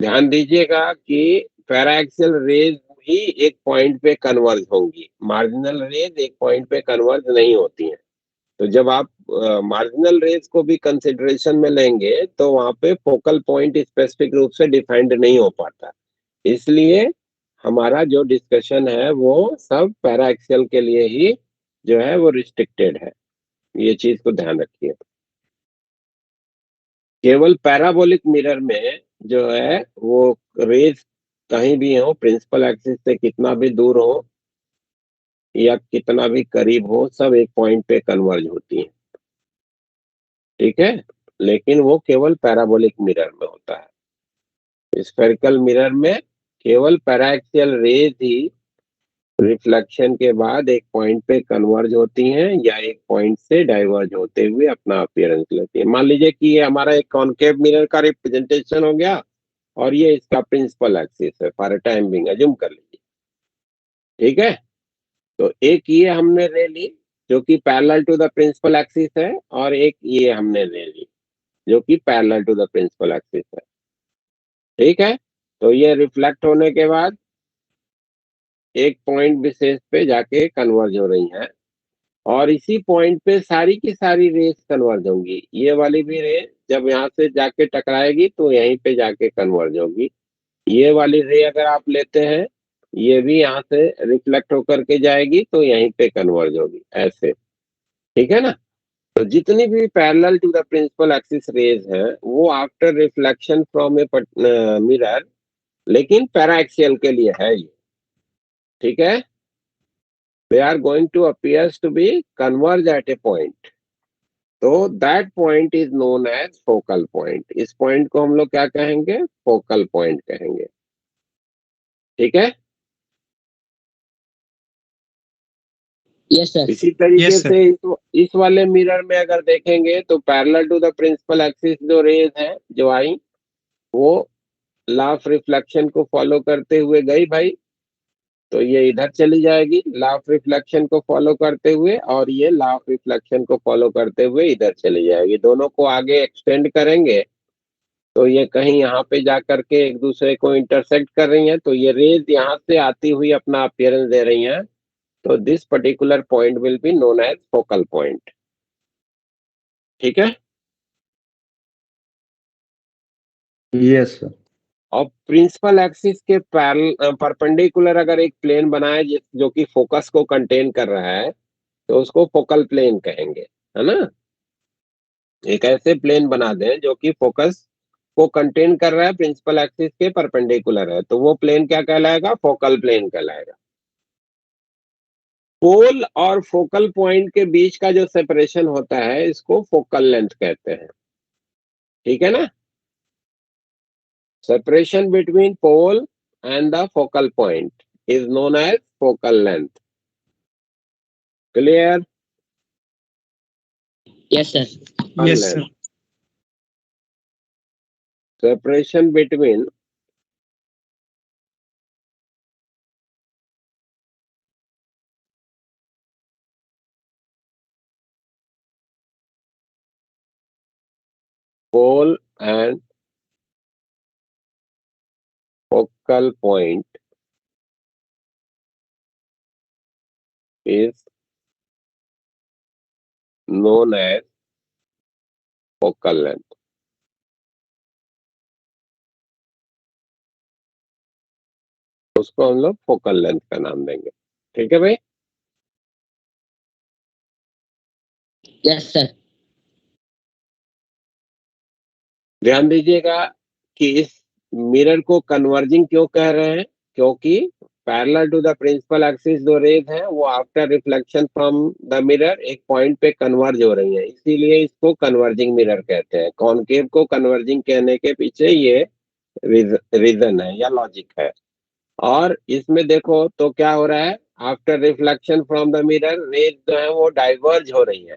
ध्यान दीजिएगा कि पैराएक्सियल रेज ही एक पॉइंट पे कन्वर्ज होंगी, मार्जिनल रेज एक पॉइंट पे कन्वर्ज नहीं होती हैं। तो जब आप मार्जिनल रेज को भी कंसिडरेशन में लेंगे तो वहां पे फोकल पॉइंट स्पेसिफिक रूप से डिफाइंड नहीं हो पाता, इसलिए हमारा जो डिस्कशन है वो सब पैराएक्सियल के लिए ही जो है वो रिस्ट्रिक्टेड है, ये चीज को ध्यान रखिए। केवल पैराबोलिक मिरर में जो है वो रेज कहीं भी हो, प्रिंसिपल एक्सिस से कितना भी दूर हो या कितना भी करीब हो, सब एक पॉइंट पे कन्वर्ज होती है, ठीक है। लेकिन वो केवल पैराबोलिक मिरर में होता है। स्फेरिकल मिरर में केवल पैराएक्सियल रेज ही रिफ्लेक्शन के बाद एक पॉइंट पे कन्वर्ज होती हैं या एक पॉइंट से डाइवर्ज होते हुए अपना अपीयरेंस लेती है। मान लीजिए कि ये हमारा एक कॉनकेव मिरर का रिप्रेजेंटेशन हो गया और ये इसका प्रिंसिपल एक्सिस है, फॉर टाइम बिंग अज्यूम कर लीजिए, ठीक है। तो एक ये हमने ले ली जो कि parallel to the principal axis है और एक ये हमने ले ली, जो कि parallel to the principal axis है। ठीक है, तो ये रिफ्लेक्ट होने के बाद एक पॉइंट विशेष पे जाके कन्वर्ज हो रही हैं और इसी पॉइंट पे सारी की सारी रेस कन्वर्ज होंगी। ये वाली भी रे जब यहाँ से जाके टकराएगी तो यहीं पे जाके कन्वर्ज होगी। ये वाली रे अगर आप लेते हैं, ये भी यहाँ से रिफ्लेक्ट होकर के जाएगी तो यहीं पे कन्वर्ज होगी, ऐसे। ठीक है ना। तो जितनी भी parallel to the principal axis rays है वो after reflection from a mirror, लेकिन पैराक्सियल के लिए है ये। ठीक है, they are going to appears to be converge at a point, तो that point is known as focal point। इस पॉइंट को हम लोग क्या कहेंगे? फोकल पॉइंट कहेंगे। ठीक है, Yes, sir. इसी तरीके Yes, sir. से इस वाले मिरर में अगर देखेंगे तो parallel to the principal axis जो रेज है जो आई, वो लॉ ऑफ रिफ्लेक्शन को फॉलो करते हुए गई भाई, तो ये इधर चली जाएगी लॉ ऑफ रिफ्लेक्शन को फॉलो करते हुए, और ये लॉ ऑफ रिफ्लेक्शन को फॉलो करते हुए इधर चली जाएगी। दोनों को आगे एक्सटेंड करेंगे तो ये कहीं यहाँ पे जा करके एक दूसरे को इंटरसेक्ट कर रही हैं, तो ये रेज यहाँ से आती हुई अपना अपीयरेंस दे रही हैं। तो this particular point will be known as focal point. ठीक है, Yes, sir. और प्रिंसिपल एक्सिस के परपेंडिकुलर अगर एक प्लेन बनाए जो कि फोकस को कंटेन कर रहा है, तो उसको फोकल प्लेन कहेंगे, है ना। एक ऐसे प्लेन बना दें जो कि फोकस को कंटेन कर रहा है, प्रिंसिपल एक्सिस के परपेंडिकुलर है, तो वो प्लेन क्या कहलाएगा? फोकल प्लेन कहलाएगा। पोल और फोकल पॉइंट के बीच का जो सेपरेशन होता है इसको फोकल लेंथ कहते हैं। ठीक है ना। Separation between pole and the focal point is known as focal length. Clear? Yes, sir. Yes, sir. Separation between pole and focal point is known as focal length। उसको हम लोग फोकल लेंथ का नाम देंगे। ठीक है भाई। Yes, sir. ध्यान दीजिएगा कि इस मिरर को कन्वर्जिंग क्यों कह रहे हैं, क्योंकि parallel to the principal axis जो रेज है वो after reflection from the mirror एक पॉइंट पे कन्वर्ज हो रही है, इसीलिए इसको कन्वर्जिंग मिरर कहते हैं। कॉनकेव को कन्वर्जिंग कहने के पीछे ये रीजन है या लॉजिक है। और इसमें देखो तो क्या हो रहा है, after reflection from the mirror rays जो है वो डाइवर्ज हो रही है,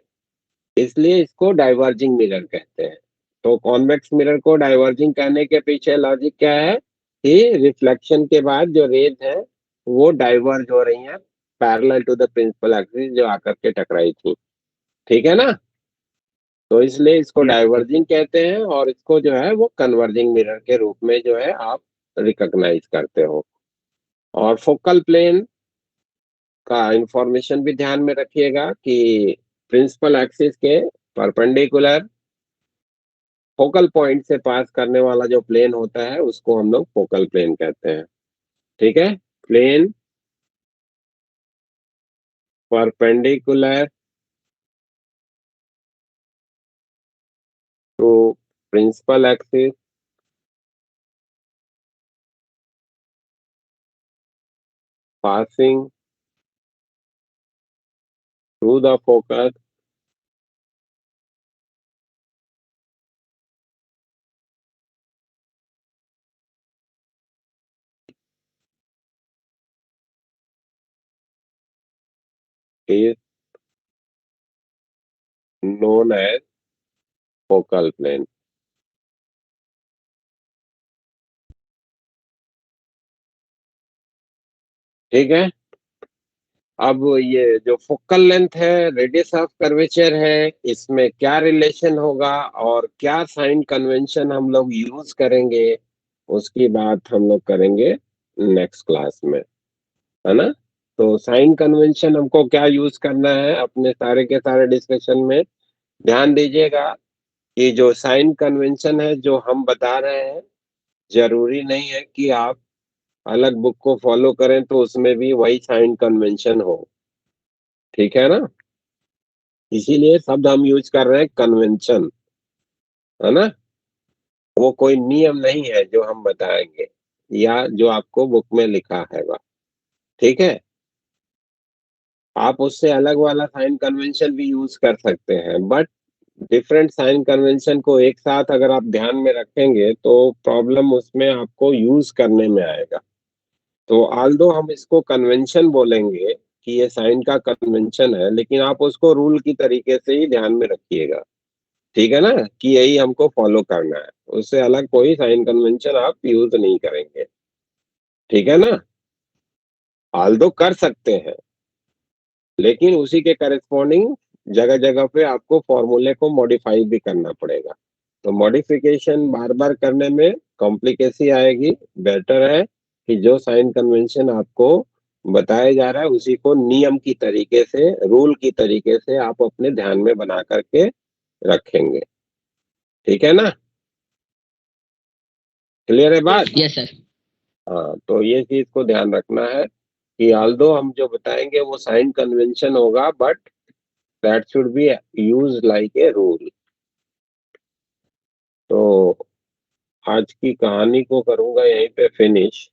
इसलिए इसको डाइवर्जिंग मिरर कहते हैं। तो कॉन्वेक्स मिरर को डाइवर्जिंग कहने के पीछे लॉजिक क्या है कि रिफ्लेक्शन के बाद जो रेज है वो डाइवर्ज हो रही है parallel to the principal axis जो आकर के टकराई थी। ठीक है ना। तो इसलिए इसको Yes, sir. डाइवर्जिंग कहते हैं और इसको जो है वो कन्वर्जिंग मिरर के रूप में जो है आप रिकॉग्नाइज करते हो। और फोकल प्लेन का इंफॉर्मेशन भी ध्यान में रखिएगा कि प्रिंसिपल एक्सिस के परपेंडिकुलर फोकल पॉइंट से पास करने वाला जो प्लेन होता है उसको हम लोग फोकल प्लेन कहते हैं। ठीक है, plane perpendicular to principal axis passing through the focus is known as focal plane। ठीक है, अब ये जो फोकल लेंथ है, रेडियस ऑफ कर्वेचर है, इसमें क्या रिलेशन होगा और क्या साइन कन्वेंशन हम लोग यूज करेंगे, उसकी बात हम लोग करेंगे नेक्स्ट क्लास में, है ना। तो साइन कन्वेंशन हमको क्या यूज करना है अपने सारे के सारे डिस्कशन में, ध्यान दीजिएगा कि जो साइन कन्वेंशन है जो हम बता रहे हैं, जरूरी नहीं है कि आप अलग बुक को फॉलो करें तो उसमें भी वही साइन कन्वेंशन हो, ठीक है ना। इसीलिए शब्द हम यूज कर रहे हैं कन्वेंशन, है ना। वो कोई नियम नहीं है जो हम बताएंगे या जो आपको बुक में लिखा है, ठीक है। आप उससे अलग वाला साइन कन्वेंशन भी यूज कर सकते हैं, बट डिफरेंट साइन कन्वेंशन को एक साथ अगर आप ध्यान में रखेंगे तो प्रॉब्लम उसमें आपको यूज करने में आएगा। तो आल्दो हम इसको कन्वेंशन बोलेंगे कि ये साइन का कन्वेंशन है, लेकिन आप उसको रूल की तरीके से ही ध्यान में रखिएगा, ठीक है ना, कि यही हमको फॉलो करना है, उससे अलग कोई साइन कन्वेंशन आप यूज नहीं करेंगे, ठीक है ना। आल्दो कर सकते हैं, लेकिन उसी के करस्पॉन्डिंग जगह जगह पे आपको फॉर्मूले को मॉडिफाई भी करना पड़ेगा। तो मॉडिफिकेशन बार बार करने में कॉम्प्लिकेसी आएगी। बेटर है कि जो साइन कन्वेंशन आपको बताया जा रहा है उसी को नियम की तरीके से, रूल की तरीके से आप अपने ध्यान में बना करके रखेंगे, ठीक है ना। क्लियर है बात? Yes sir. हाँ, तो ये चीज को ध्यान रखना है कि आल्दो हम जो बताएंगे वो साइन कन्वेंशन होगा, but that should be use like a rule. तो आज की कहानी को करूंगा यहीं पे फिनिश।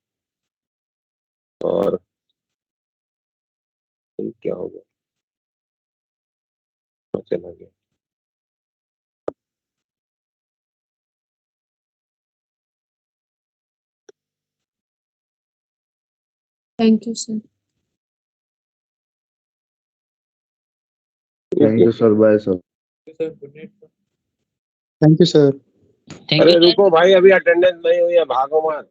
और क्या हो गया, चला गया। Thank you sir. Thank you sir, bye sir. Thank you sir. Thank अरे यू रुको भाई, अभी अटेंडेंस नहीं हुई है, भागो मत।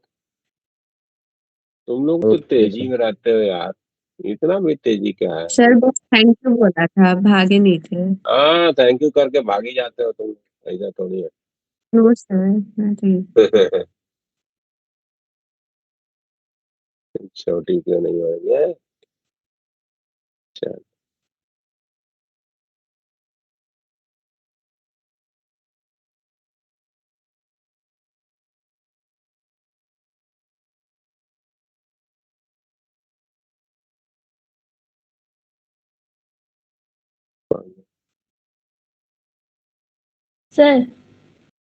तुम लोग तो ओके तेजी सर। में रहते हो यार, इतना भी तेजी क्या है। सर बस थैंक यू बोला था, भागे नहीं थे। हाँ, थैंक यू करके भागी जाते हो तुम, ऐसा थोड़ी नो सर, नहीं। है। छोटी क्यों नहीं होगी? चल, सर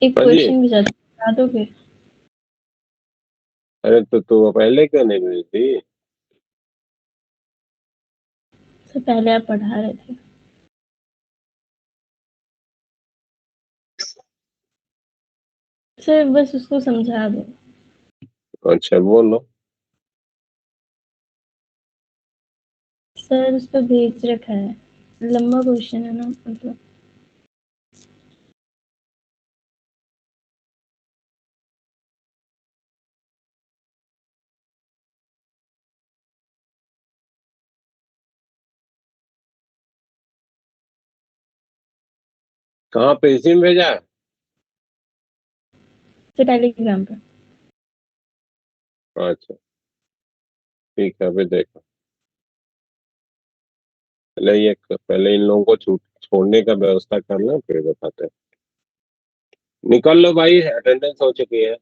एक हाँ जी। क्वेश्चन भी बता दोगे? अरे तो पहले क्यों नहीं हुई थी? सर पहले आप पढ़ा रहे थे। सर बस उसको समझा दो। अच्छा बोलो। सर उस पर भेज रखा है, लंबा क्वेश्चन है ना, मतलब। कहाँ पे, इसी में भेजा है? सर पहले एग्जाम पर। अच्छा ठीक है, अभी देखो। पहले इन लोगों को छोड़ने का व्यवस्था करना, फिर बताते हैं। निकल लो भाई, अटेंडेंस हो चुकी है।